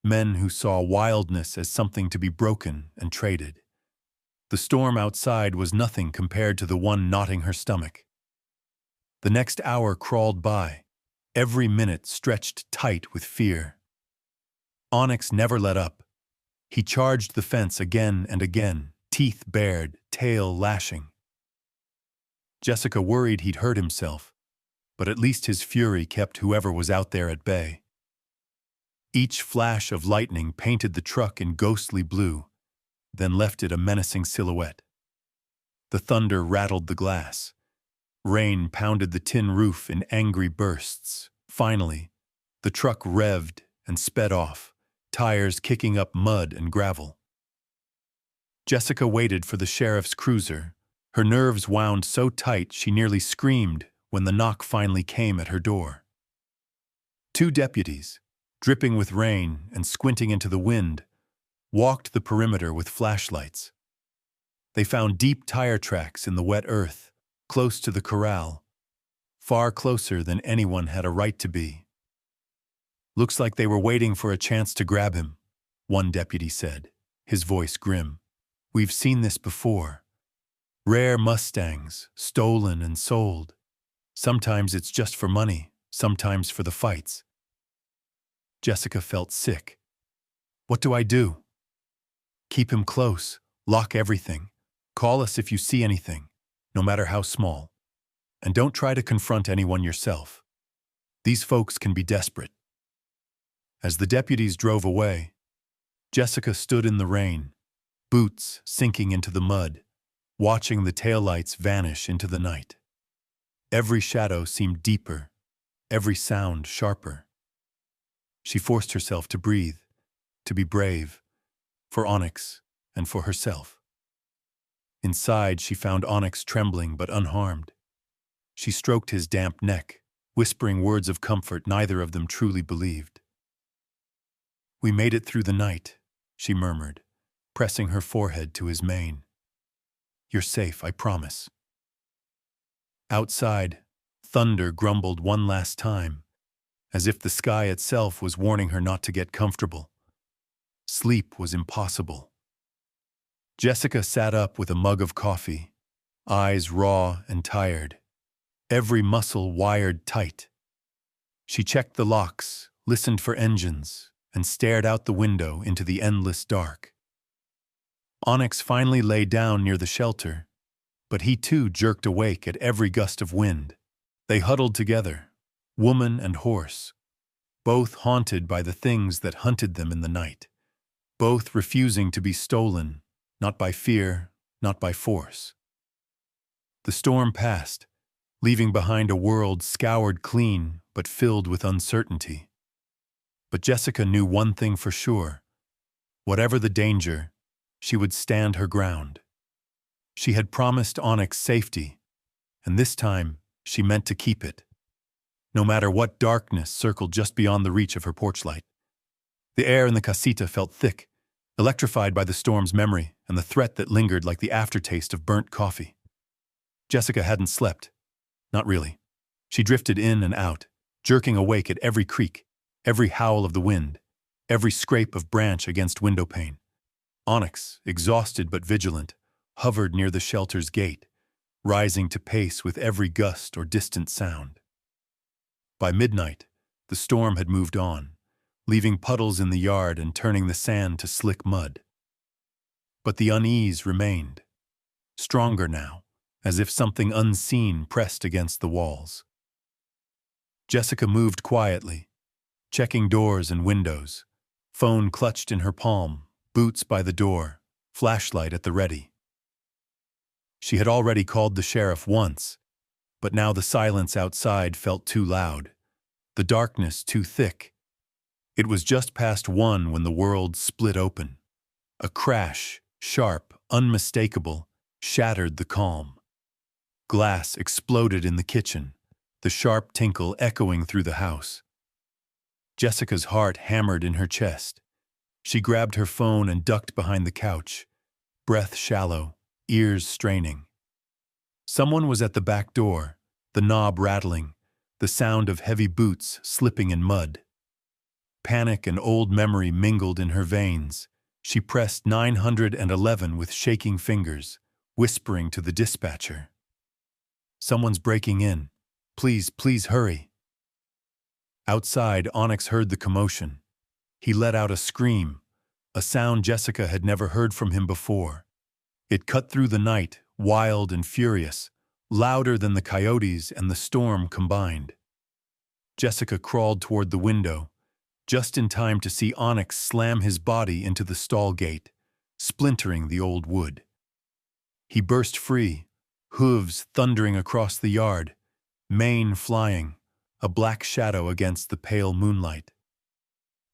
men who saw wildness as something to be broken and traded. The storm outside was nothing compared to the one knotting her stomach. The next hour crawled by, every minute stretched tight with fear. Onyx never let up. He charged the fence again and again, teeth bared, tail lashing. Jessica worried he'd hurt himself, but at least his fury kept whoever was out there at bay. Each flash of lightning painted the truck in ghostly blue, then left it a menacing silhouette. The thunder rattled the glass. Rain pounded the tin roof in angry bursts. Finally, the truck revved and sped off, tires kicking up mud and gravel. Jessica waited for the sheriff's cruiser. Her nerves wound so tight she nearly screamed when the knock finally came at her door. Two deputies, dripping with rain and squinting into the wind, walked the perimeter with flashlights. They found deep tire tracks in the wet earth, close to the corral, far closer than anyone had a right to be. "Looks like they were waiting for a chance to grab him," one deputy said, his voice grim. "We've seen this before. Rare Mustangs, stolen and sold. Sometimes it's just for money, sometimes for the fights." Jessica felt sick. "What do I do?" "Keep him close, lock everything. Call us if you see anything, no matter how small. And don't try to confront anyone yourself. These folks can be desperate." As the deputies drove away, Jessica stood in the rain, boots sinking into the mud, watching the taillights vanish into the night. Every shadow seemed deeper, every sound sharper. She forced herself to breathe, to be brave, for Onyx and for herself. Inside, she found Onyx trembling but unharmed. She stroked his damp neck, whispering words of comfort neither of them truly believed. "We made it through the night," she murmured, pressing her forehead to his mane. "You're safe, I promise." Outside, thunder grumbled one last time, as if the sky itself was warning her not to get comfortable. Sleep was impossible. Jessica sat up with a mug of coffee, eyes raw and tired, every muscle wired tight. She checked the locks, listened for engines, and stared out the window into the endless dark. Onyx finally lay down near the shelter, but he too jerked awake at every gust of wind. They huddled together, woman and horse, both haunted by the things that hunted them in the night, both refusing to be stolen, not by fear, not by force. The storm passed, leaving behind a world scoured clean but filled with uncertainty. But Jessica knew one thing for sure. Whatever the danger, she would stand her ground. She had promised Onyx safety, and this time she meant to keep it, no matter what darkness circled just beyond the reach of her porch light. The air in the casita felt thick, electrified by the storm's memory and the threat that lingered like the aftertaste of burnt coffee. Jessica hadn't slept. Not really. She drifted in and out, jerking awake at every creak, every howl of the wind, every scrape of branch against window pane. Onyx, exhausted but vigilant, hovered near the shelter's gate, rising to pace with every gust or distant sound. By midnight, the storm had moved on, leaving puddles in the yard and turning the sand to slick mud. But the unease remained, stronger now, as if something unseen pressed against the walls. Jessica moved quietly, checking doors and windows, phone clutched in her palm, boots by the door, flashlight at the ready. She had already called the sheriff once, but now the silence outside felt too loud, the darkness too thick. It was just past 1 when the world split open. A crash, sharp, unmistakable, shattered the calm. Glass exploded in the kitchen, the sharp tinkle echoing through the house. Jessica's heart hammered in her chest. She grabbed her phone and ducked behind the couch, breath shallow, ears straining. Someone was at the back door, the knob rattling, the sound of heavy boots slipping in mud. Panic and old memory mingled in her veins. She pressed 911 with shaking fingers, whispering to the dispatcher. "Someone's breaking in. Please, please hurry." Outside, Onyx heard the commotion. He let out a scream, a sound Jessica had never heard from him before. It cut through the night, wild and furious, louder than the coyotes and the storm combined. Jessica crawled toward the window, just in time to see Onyx slam his body into the stall gate, splintering the old wood. He burst free, hooves thundering across the yard, mane flying, a black shadow against the pale moonlight.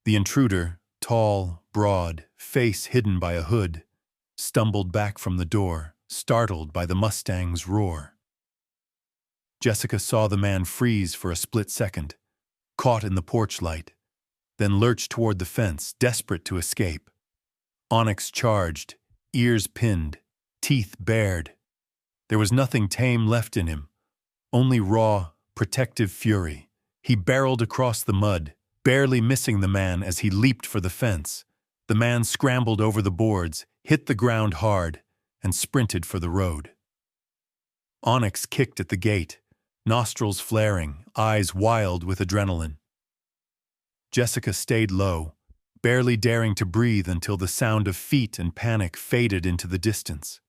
The intruder, tall, broad, face hidden by a hood, stumbled back from the door, startled by the Mustang's roar. Jessica saw the man freeze for a split second, caught in the porch light, then lurch toward the fence, desperate to escape. Onyx charged, ears pinned, teeth bared. There was nothing tame left in him, only raw, protective fury. He barreled across the mud, barely missing the man as he leaped for the fence. The man scrambled over the boards, hit the ground hard, and sprinted for the road. Onyx kicked at the gate, nostrils flaring, eyes wild with adrenaline. Jessica stayed low, barely daring to breathe until the sound of feet and panic faded into the distance.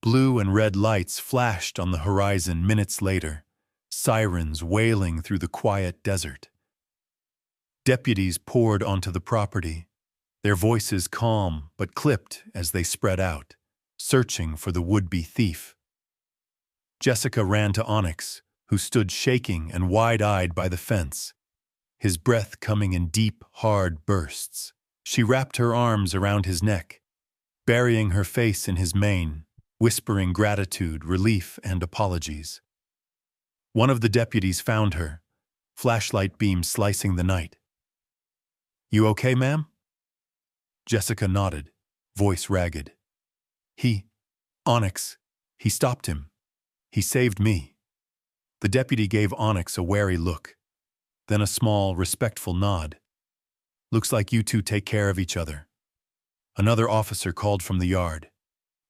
Blue and red lights flashed on the horizon minutes later, sirens wailing through the quiet desert. Deputies poured onto the property, their voices calm but clipped as they spread out, searching for the would-be thief. Jessica ran to Onyx, who stood shaking and wide-eyed by the fence, his breath coming in deep, hard bursts. She wrapped her arms around his neck, burying her face in his mane, whispering gratitude, relief, and apologies. One of the deputies found her, flashlight beams slicing the night. "You okay, ma'am?" Jessica nodded, voice ragged. Onyx, he stopped him. He saved me." The deputy gave Onyx a wary look, then a small, respectful nod. "Looks like you two take care of each other." Another officer called from the yard.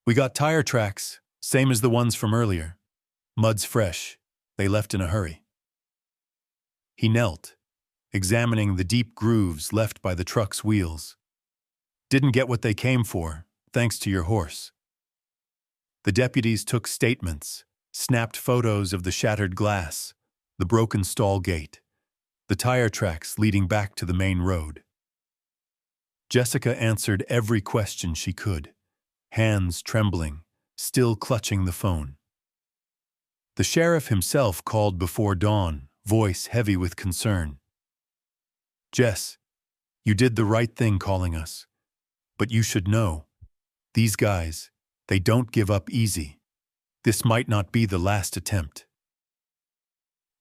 "We got tire tracks, same as the ones from earlier. Mud's fresh. They left in a hurry." He knelt, examining the deep grooves left by the truck's wheels. "Didn't get what they came for, thanks to your horse." The deputies took statements, snapped photos of the shattered glass, the broken stall gate, the tire tracks leading back to the main road. Jessica answered every question she could, hands trembling, still clutching the phone. The sheriff himself called before dawn, voice heavy with concern. "Jess, you did the right thing calling us. But you should know, these guys, they don't give up easy. This might not be the last attempt."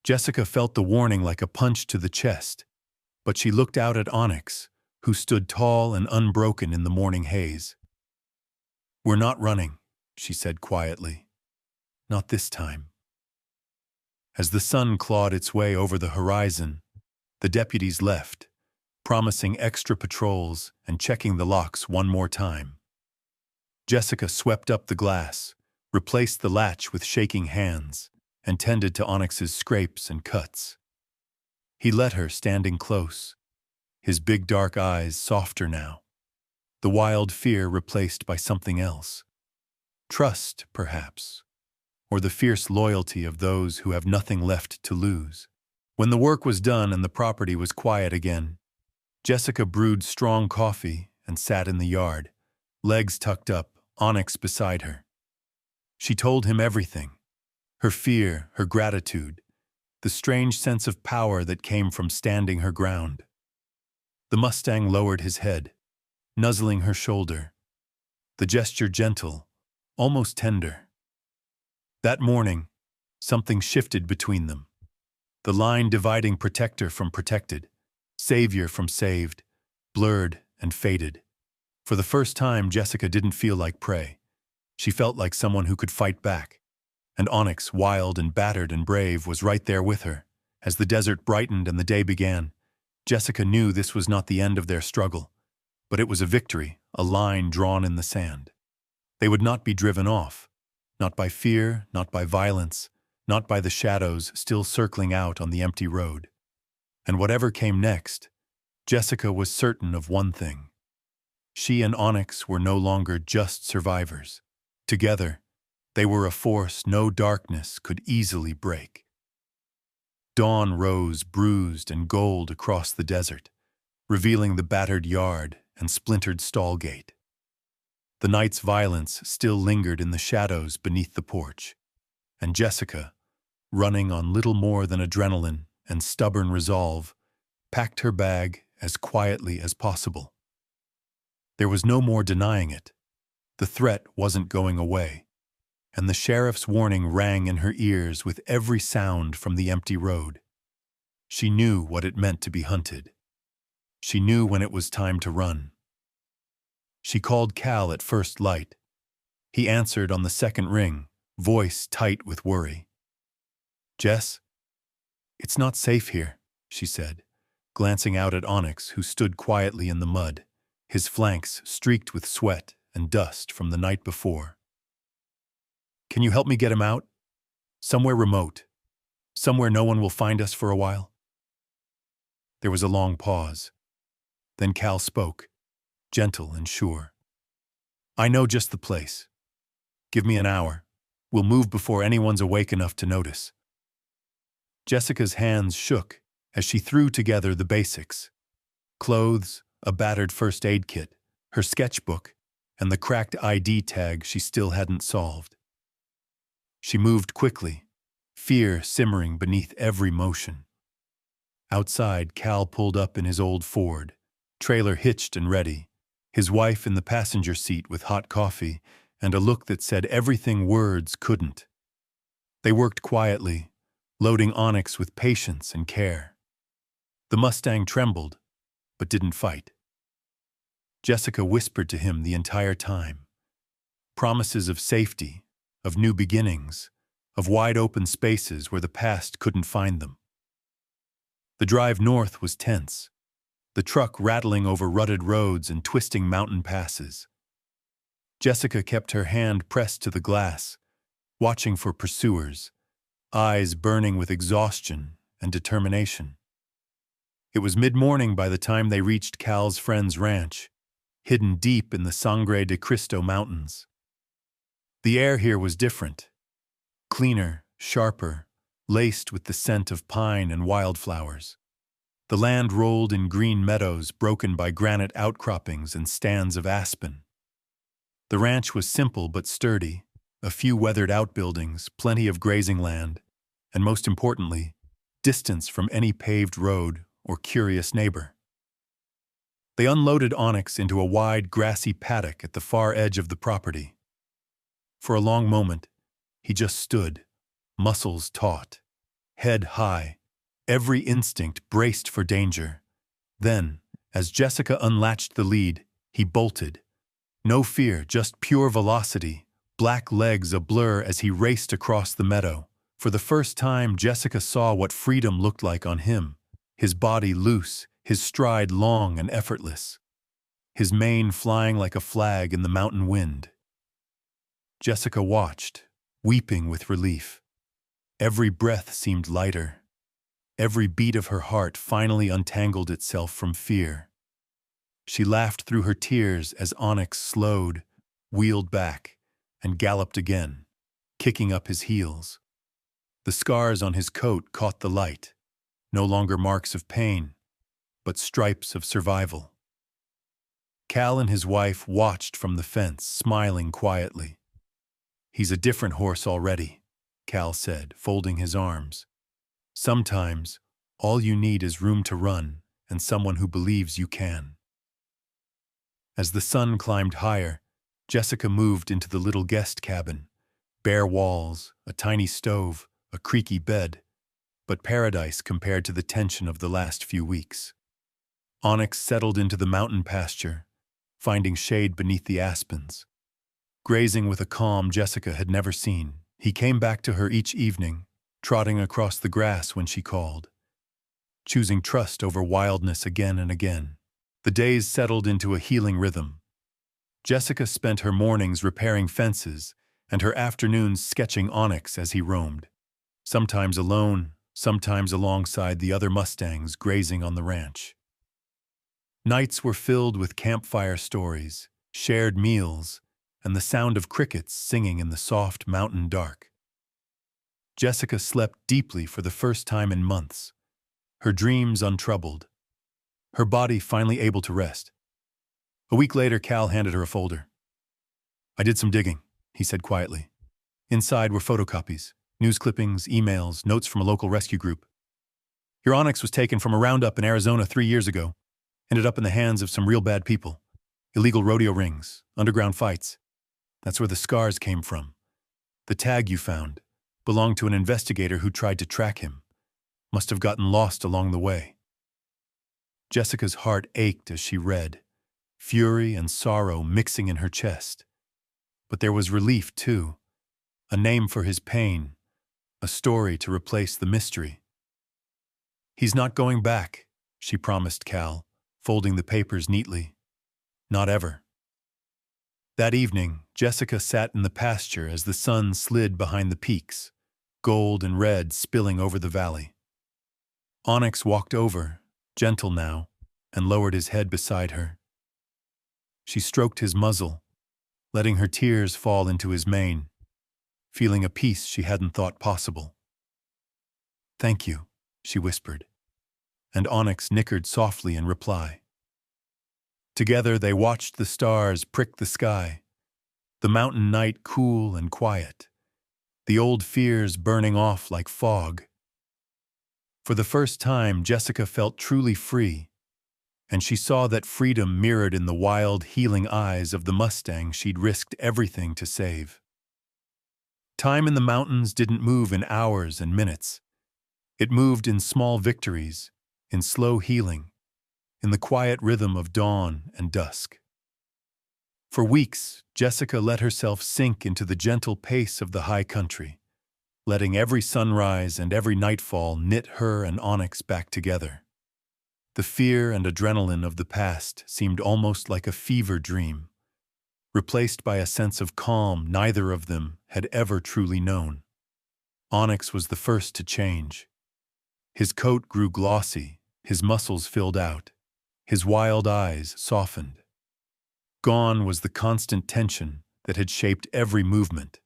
Jessica felt the warning like a punch to the chest, but she looked out at Onyx, who stood tall and unbroken in the morning haze. "We're not running," she said quietly. "Not this time." As the sun clawed its way over the horizon, the deputies left, promising extra patrols and checking the locks one more time. Jessica swept up the glass, replaced the latch with shaking hands, and tended to Onyx's scrapes and cuts. He let her standing close, his big dark eyes softer now, the wild fear replaced by something else. Trust, perhaps, or the fierce loyalty of those who have nothing left to lose. When the work was done and the property was quiet again, Jessica brewed strong coffee and sat in the yard, legs tucked up, Onyx beside her. She told him everything, her fear, her gratitude, the strange sense of power that came from standing her ground. The Mustang lowered his head, nuzzling her shoulder, the gesture gentle, almost tender. That morning, something shifted between them. The line dividing protector from protected, savior from saved, blurred and faded. For the first time, Jessica didn't feel like prey. She felt like someone who could fight back. And Onyx, wild and battered and brave, was right there with her. As the desert brightened and the day began, Jessica knew this was not the end of their struggle, But it was a victory, a line drawn in the sand. They would not be driven off, not by fear, not by violence, not by the shadows still circling out on the empty road. And whatever came next, Jessica was certain of one thing. She and Onyx were no longer just survivors. Together, they were a force no darkness could easily break. Dawn rose bruised and gold across the desert, revealing the battered yard and splintered stall gate. The night's violence still lingered in the shadows beneath the porch, and Jessica, running on little more than adrenaline and stubborn resolve, packed her bag as quietly as possible. There was no more denying it. The threat wasn't going away, and the sheriff's warning rang in her ears with every sound from the empty road. She knew what it meant to be hunted. She knew when it was time to run. She called Cal at first light. He answered on the second ring, voice tight with worry. "Jess, it's not safe here," she said, glancing out at Onyx, who stood quietly in the mud, his flanks streaked with sweat and dust from the night before. "Can you help me get him out? Somewhere remote. Somewhere no one will find us for a while." There was a long pause. Then Cal spoke, gentle and sure. "I know just the place. Give me an hour. We'll move before anyone's awake enough to notice." Jessica's hands shook as she threw together the basics: clothes, a battered first aid kit, her sketchbook, and the cracked ID tag she still hadn't solved. She moved quickly, fear simmering beneath every motion. Outside, Cal pulled up in his old Ford, trailer hitched and ready, his wife in the passenger seat with hot coffee and a look that said everything words couldn't. They worked quietly, loading Onyx with patience and care. The Mustang trembled, but didn't fight. Jessica whispered to him the entire time. Promises of safety, of new beginnings, of wide-open spaces where the past couldn't find them. The drive north was tense, the truck rattling over rutted roads and twisting mountain passes. Jessica kept her hand pressed to the glass, watching for pursuers, eyes burning with exhaustion and determination. It was mid-morning by the time they reached Cal's friend's ranch, hidden deep in the Sangre de Cristo Mountains. The air here was different, cleaner, sharper, laced with the scent of pine and wildflowers. The land rolled in green meadows broken by granite outcroppings and stands of aspen. The ranch was simple but sturdy, a few weathered outbuildings, plenty of grazing land, and most importantly, distance from any paved road or curious neighbor. They unloaded Onyx into a wide, grassy paddock at the far edge of the property. For a long moment, he just stood, muscles taut, head high, every instinct braced for danger. Then, as Jessica unlatched the lead, he bolted. No fear, just pure velocity, black legs a blur as he raced across the meadow. For the first time, Jessica saw what freedom looked like on him, his body loose, his stride long and effortless, his mane flying like a flag in the mountain wind. Jessica watched, weeping with relief. Every breath seemed lighter. Every beat of her heart finally untangled itself from fear. She laughed through her tears as Onyx slowed, wheeled back, and galloped again, kicking up his heels. The scars on his coat caught the light, no longer marks of pain, but stripes of survival. Cal and his wife watched from the fence, smiling quietly. "He's a different horse already," Cal said, folding his arms. "Sometimes, all you need is room to run and someone who believes you can." As the sun climbed higher, Jessica moved into the little guest cabin. Bare walls, a tiny stove, a creaky bed, but paradise compared to the tension of the last few weeks. Onyx settled into the mountain pasture, finding shade beneath the aspens. Grazing with a calm Jessica had never seen, he came back to her each evening, trotting across the grass when she called, choosing trust over wildness again and again. The days settled into a healing rhythm. Jessica spent her mornings repairing fences and her afternoons sketching Onyx as he roamed, sometimes alone, sometimes alongside the other Mustangs grazing on the ranch. Nights were filled with campfire stories, shared meals, and the sound of crickets singing in the soft mountain dark. Jessica slept deeply for the first time in months, her dreams untroubled, her body finally able to rest. A week later, Cal handed her a folder. "I did some digging," he said quietly. Inside were photocopies, news clippings, emails, notes from a local rescue group. "Your Onyx was taken from a roundup in Arizona 3 years ago. Ended up in the hands of some real bad people. Illegal rodeo rings, underground fights. That's where the scars came from. The tag you found belonged to an investigator who tried to track him. Must have gotten lost along the way." Jessica's heart ached as she read, fury and sorrow mixing in her chest. But there was relief, too. A name for his pain, a story to replace the mystery. "He's not going back," she promised Cal, folding the papers neatly. "Not ever." That evening, Jessica sat in the pasture as the sun slid behind the peaks, gold and red spilling over the valley. Onyx walked over, gentle now, and lowered his head beside her. She stroked his muzzle, letting her tears fall into his mane, feeling a peace she hadn't thought possible. "Thank you," she whispered, and Onyx nickered softly in reply. Together they watched the stars prick the sky, the mountain night cool and quiet, the old fears burning off like fog. For the first time, Jessica felt truly free, and she saw that freedom mirrored in the wild, healing eyes of the Mustang she'd risked everything to save. Time in the mountains didn't move in hours and minutes. It moved in small victories, in slow healing, in the quiet rhythm of dawn and dusk. For weeks, Jessica let herself sink into the gentle pace of the high country, letting every sunrise and every nightfall knit her and Onyx back together. The fear and adrenaline of the past seemed almost like a fever dream, replaced by a sense of calm neither of them had ever truly known. Onyx was the first to change. His coat grew glossy, his muscles filled out, his wild eyes softened. Gone was the constant tension that had shaped every movement.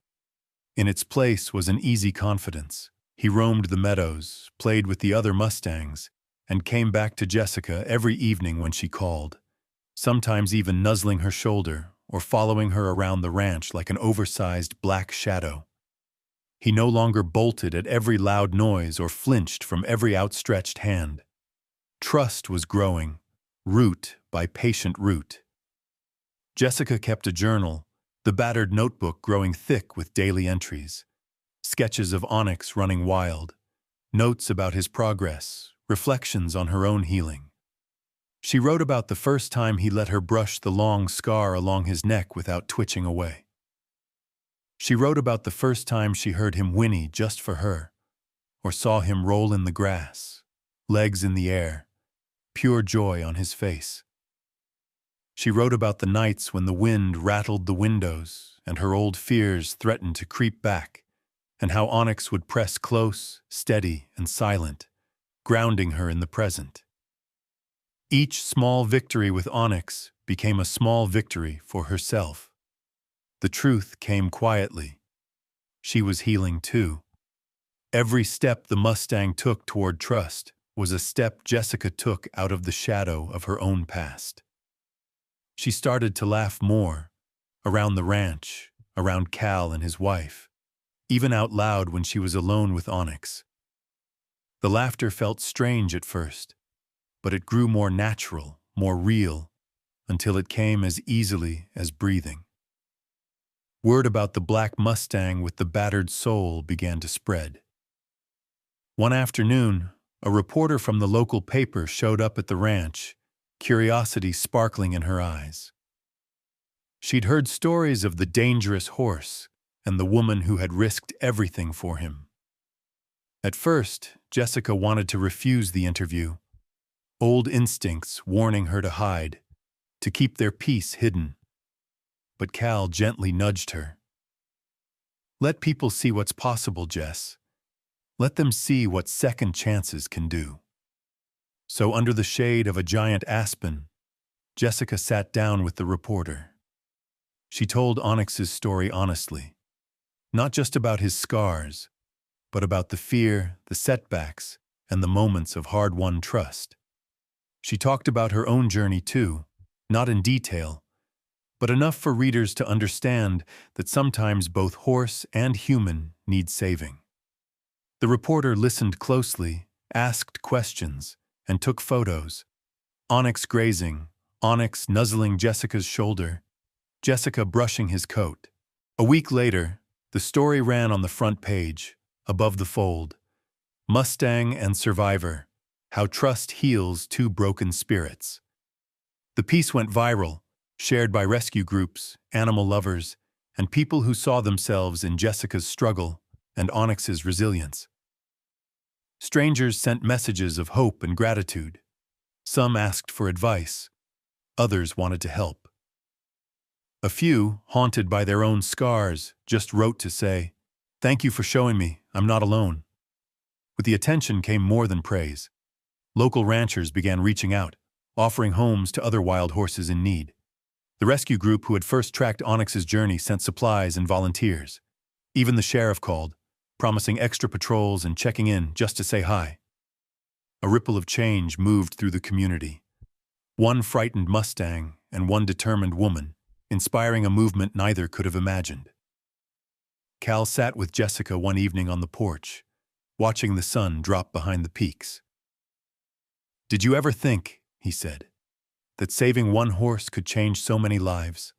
In its place was an easy confidence. He roamed the meadows, played with the other Mustangs, and came back to Jessica every evening when she called, sometimes even nuzzling her shoulder or following her around the ranch like an oversized black shadow. He no longer bolted at every loud noise or flinched from every outstretched hand. Trust was growing, root by patient root. Jessica kept a journal, the battered notebook growing thick with daily entries, sketches of Onyx running wild, notes about his progress, reflections on her own healing. She wrote about the first time he let her brush the long scar along his neck without twitching away. She wrote about the first time she heard him whinny just for her, or saw him roll in the grass, legs in the air, pure joy on his face. She wrote about the nights when the wind rattled the windows and her old fears threatened to creep back, and how Onyx would press close, steady, and silent, grounding her in the present. Each small victory with Onyx became a small victory for herself. The truth came quietly. She was healing too. Every step the Mustang took toward trust was a step Jessica took out of the shadow of her own past. She started to laugh more, around the ranch, around Cal and his wife, even out loud when she was alone with Onyx. The laughter felt strange at first, but it grew more natural, more real, until it came as easily as breathing. Word about the black Mustang with the battered soul began to spread. One afternoon, a reporter from the local paper showed up at the ranch, curiosity sparkling in her eyes. She'd heard stories of the dangerous horse and the woman who had risked everything for him. At first, Jessica wanted to refuse the interview, old instincts warning her to hide, to keep their peace hidden. But Cal gently nudged her. Let people see what's possible, Jess. Let them see what second chances can do. So under the shade of a giant aspen, Jessica sat down with the reporter. She told Onyx's story honestly, not just about his scars, but about the fear, the setbacks, and the moments of hard-won trust. She talked about her own journey too, not in detail, but enough for readers to understand that sometimes both horse and human need saving. The reporter listened closely, asked questions, and took photos. Onyx grazing, Onyx nuzzling Jessica's shoulder, Jessica brushing his coat. A week later, the story ran on the front page, above the fold. Mustang and Survivor, How Trust Heals Two Broken Spirits. The piece went viral, shared by rescue groups, animal lovers, and people who saw themselves in Jessica's struggle and Onyx's resilience. Strangers sent messages of hope and gratitude. Some asked for advice. Others wanted to help. A few, haunted by their own scars, just wrote to say, "Thank you for showing me, I'm not alone." With the attention came more than praise. Local ranchers began reaching out, offering homes to other wild horses in need. The rescue group who had first tracked Onyx's journey sent supplies and volunteers. Even the sheriff called, promising extra patrols and checking in just to say hi. A ripple of change moved through the community. One frightened Mustang and one determined woman, inspiring a movement neither could have imagined. Cal sat with Jessica one evening on the porch, watching the sun drop behind the peaks. "Did you ever think," he said, "that saving one horse could change so many lives?"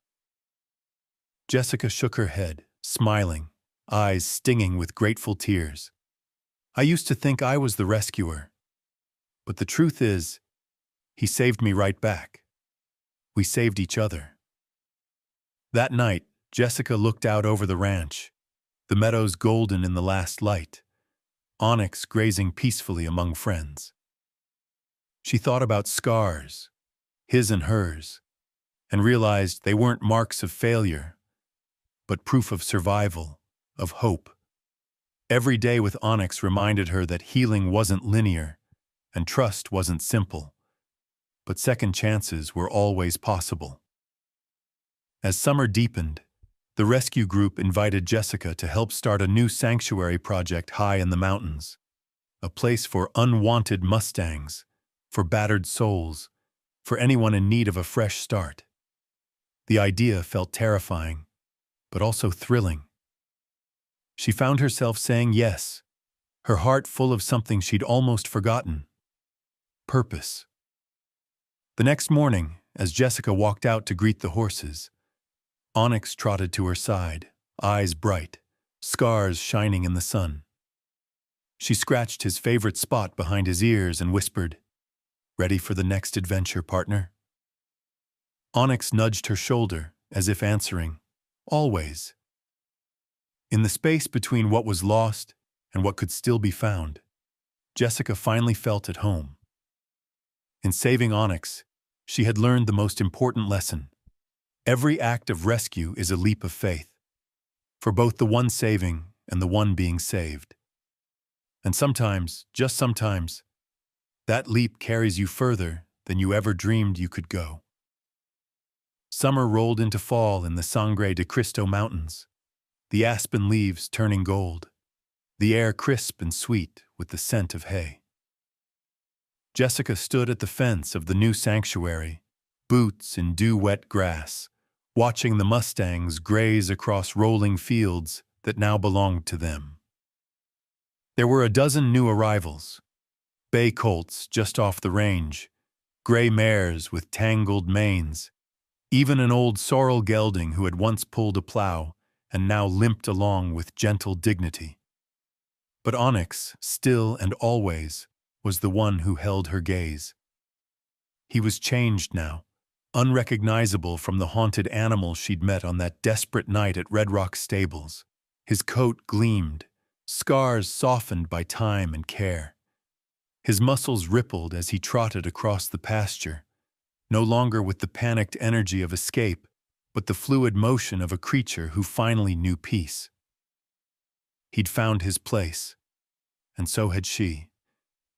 Jessica shook her head, smiling, eyes stinging with grateful tears. "I used to think I was the rescuer. But the truth is, he saved me right back. We saved each other." That night, Jessica looked out over the ranch, the meadows golden in the last light, Onyx grazing peacefully among friends. She thought about scars, his and hers, and realized they weren't marks of failure, but proof of survival, of hope. Every day with Onyx reminded her that healing wasn't linear and trust wasn't simple, but second chances were always possible. As summer deepened, the rescue group invited Jessica to help start a new sanctuary project high in the mountains, a place for unwanted Mustangs, for battered souls, for anyone in need of a fresh start. The idea felt terrifying, but also thrilling. She found herself saying yes, her heart full of something she'd almost forgotten: purpose. The next morning, as Jessica walked out to greet the horses, Onyx trotted to her side, eyes bright, scars shining in the sun. She scratched his favorite spot behind his ears and whispered, "Ready for the next adventure, partner?" Onyx nudged her shoulder, as if answering, "Always." In the space between what was lost and what could still be found, Jessica finally felt at home. In saving Onyx, she had learned the most important lesson. Every act of rescue is a leap of faith, for both the one saving and the one being saved. And sometimes, just sometimes, that leap carries you further than you ever dreamed you could go. Summer rolled into fall in the Sangre de Cristo Mountains, the aspen leaves turning gold, the air crisp and sweet with the scent of hay. Jessica stood at the fence of the new sanctuary, boots in dew-wet grass, watching the Mustangs graze across rolling fields that now belonged to them. There were a dozen new arrivals: bay colts just off the range, gray mares with tangled manes, even an old sorrel gelding who had once pulled a plow and now limped along with gentle dignity. But Onyx, still and always, was the one who held her gaze. He was changed now, unrecognizable from the haunted animal she'd met on that desperate night at Red Rock Stables. His coat gleamed, scars softened by time and care. His muscles rippled as he trotted across the pasture, no longer with the panicked energy of escape, but the fluid motion of a creature who finally knew peace. He'd found his place, and so had she.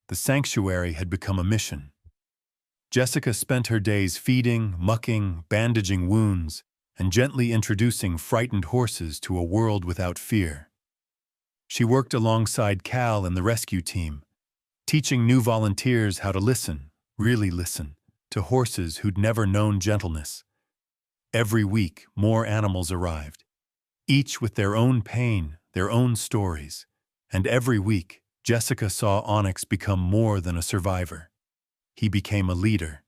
The sanctuary had become a mission. Jessica spent her days feeding, mucking, bandaging wounds, and gently introducing frightened horses to a world without fear. She worked alongside Cal and the rescue team, teaching new volunteers how to listen, really listen, to horses who'd never known gentleness. Every week, more animals arrived, each with their own pain, their own stories, and every week, Jessica saw Onyx become more than a survivor. He became a leader,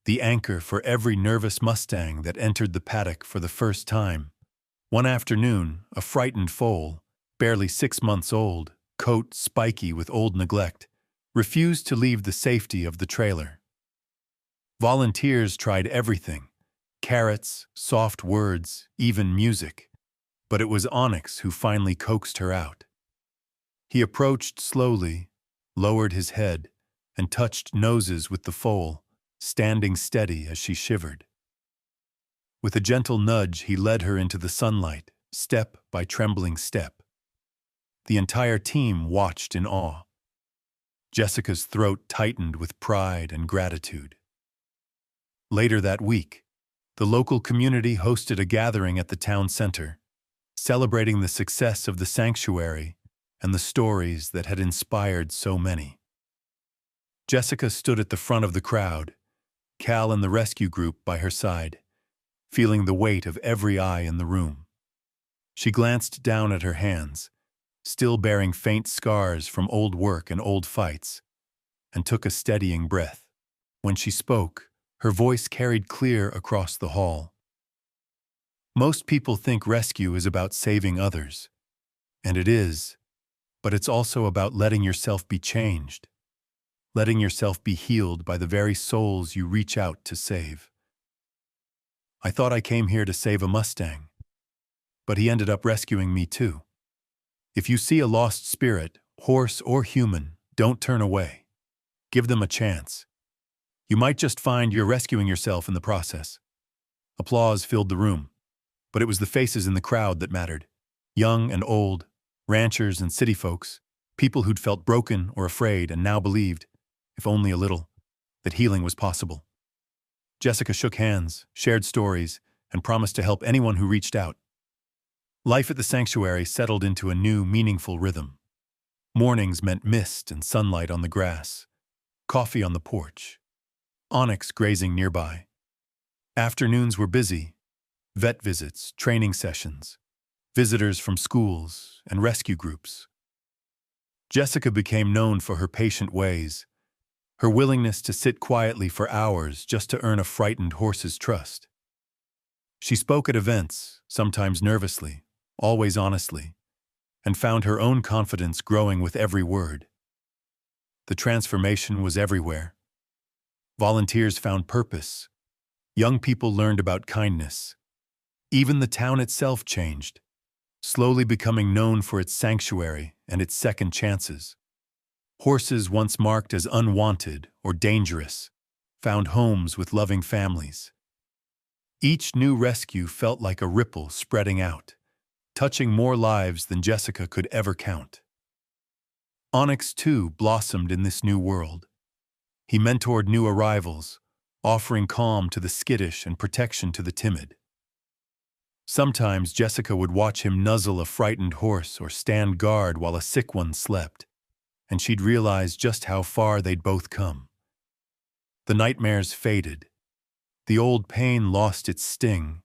the anchor for every nervous Mustang that entered the paddock for the first time. One afternoon, a frightened foal, barely 6 months old, coat spiky with old neglect, refused to leave the safety of the trailer. Volunteers tried everything: carrots, soft words, even music. But it was Onyx who finally coaxed her out. He approached slowly, lowered his head, and touched noses with the foal, standing steady as she shivered. With a gentle nudge, he led her into the sunlight, step by trembling step. The entire team watched in awe. Jessica's throat tightened with pride and gratitude. Later that week, the local community hosted a gathering at the town center, celebrating the success of the sanctuary and the stories that had inspired so many. Jessica stood at the front of the crowd, Cal and the rescue group by her side, feeling the weight of every eye in the room. She glanced down at her hands, still bearing faint scars from old work and old fights, and took a steadying breath. When she spoke, her voice carried clear across the hall. Most people think rescue is about saving others, and it is, but it's also about letting yourself be changed, letting yourself be healed by the very souls you reach out to save. I thought I came here to save a Mustang, but he ended up rescuing me too. If you see a lost spirit, horse or human, don't turn away. Give them a chance. You might just find you're rescuing yourself in the process. Applause filled the room, but it was the faces in the crowd that mattered. Young and old, ranchers and city folks, people who'd felt broken or afraid and now believed, if only a little, that healing was possible. Jessica shook hands, shared stories, and promised to help anyone who reached out. Life at the sanctuary settled into a new, meaningful rhythm. Mornings meant mist and sunlight on the grass, coffee on the porch, Onyx grazing nearby. Afternoons were busy: vet visits, training sessions, visitors from schools, and rescue groups. Jessica became known for her patient ways, her willingness to sit quietly for hours just to earn a frightened horse's trust. She spoke at events, sometimes nervously, always honestly, and found her own confidence growing with every word. The transformation was everywhere. Volunteers found purpose. Young people learned about kindness. Even the town itself changed, slowly becoming known for its sanctuary and its second chances. Horses once marked as unwanted or dangerous found homes with loving families. Each new rescue felt like a ripple spreading out, touching more lives than Jessica could ever count. Onyx, too, blossomed in this new world. He mentored new arrivals, offering calm to the skittish and protection to the timid. Sometimes Jessica would watch him nuzzle a frightened horse or stand guard while a sick one slept, and she'd realize just how far they'd both come. The nightmares faded. The old pain lost its sting.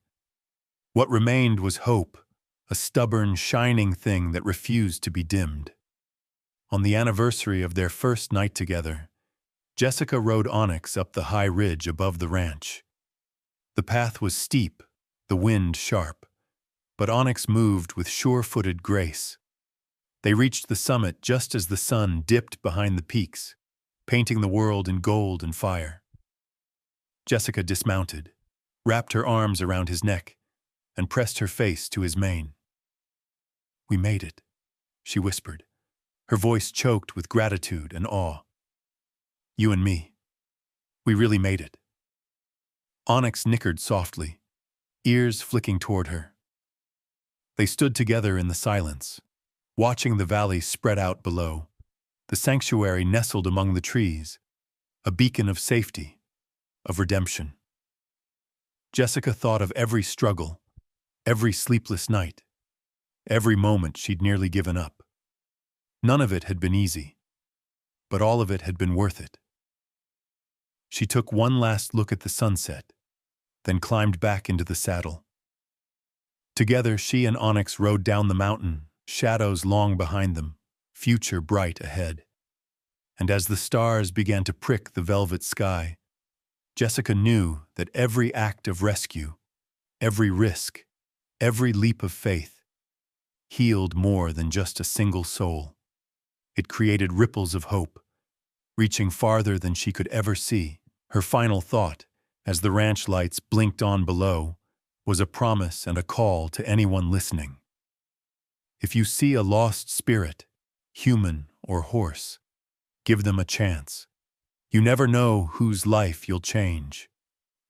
What remained was hope, a stubborn, shining thing that refused to be dimmed. On the anniversary of their first night together, Jessica rode Onyx up the high ridge above the ranch. The path was steep, the wind sharp, but Onyx moved with sure-footed grace. They reached the summit just as the sun dipped behind the peaks, painting the world in gold and fire. Jessica dismounted, wrapped her arms around his neck, and pressed her face to his mane. "We made it," she whispered, her voice choked with gratitude and awe. You and me. We really made it. Onyx nickered softly, ears flicking toward her. They stood together in the silence, watching the valley spread out below, the sanctuary nestled among the trees, a beacon of safety, of redemption. Jessica thought of every struggle, every sleepless night, every moment she'd nearly given up. None of it had been easy, but all of it had been worth it. She took one last look at the sunset, then climbed back into the saddle. Together, she and Onyx rode down the mountain, shadows long behind them, future bright ahead. And as the stars began to prick the velvet sky, Jessica knew that every act of rescue, every risk, every leap of faith, healed more than just a single soul. It created ripples of hope, reaching farther than she could ever see. Her final thought, as the ranch lights blinked on below, was a promise and a call to anyone listening. If you see a lost spirit, human or horse, give them a chance. You never know whose life you'll change.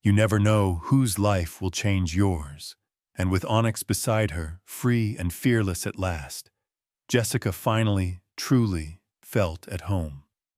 You never know whose life will change yours. And with Onyx beside her, free and fearless at last, Jessica finally, truly felt at home.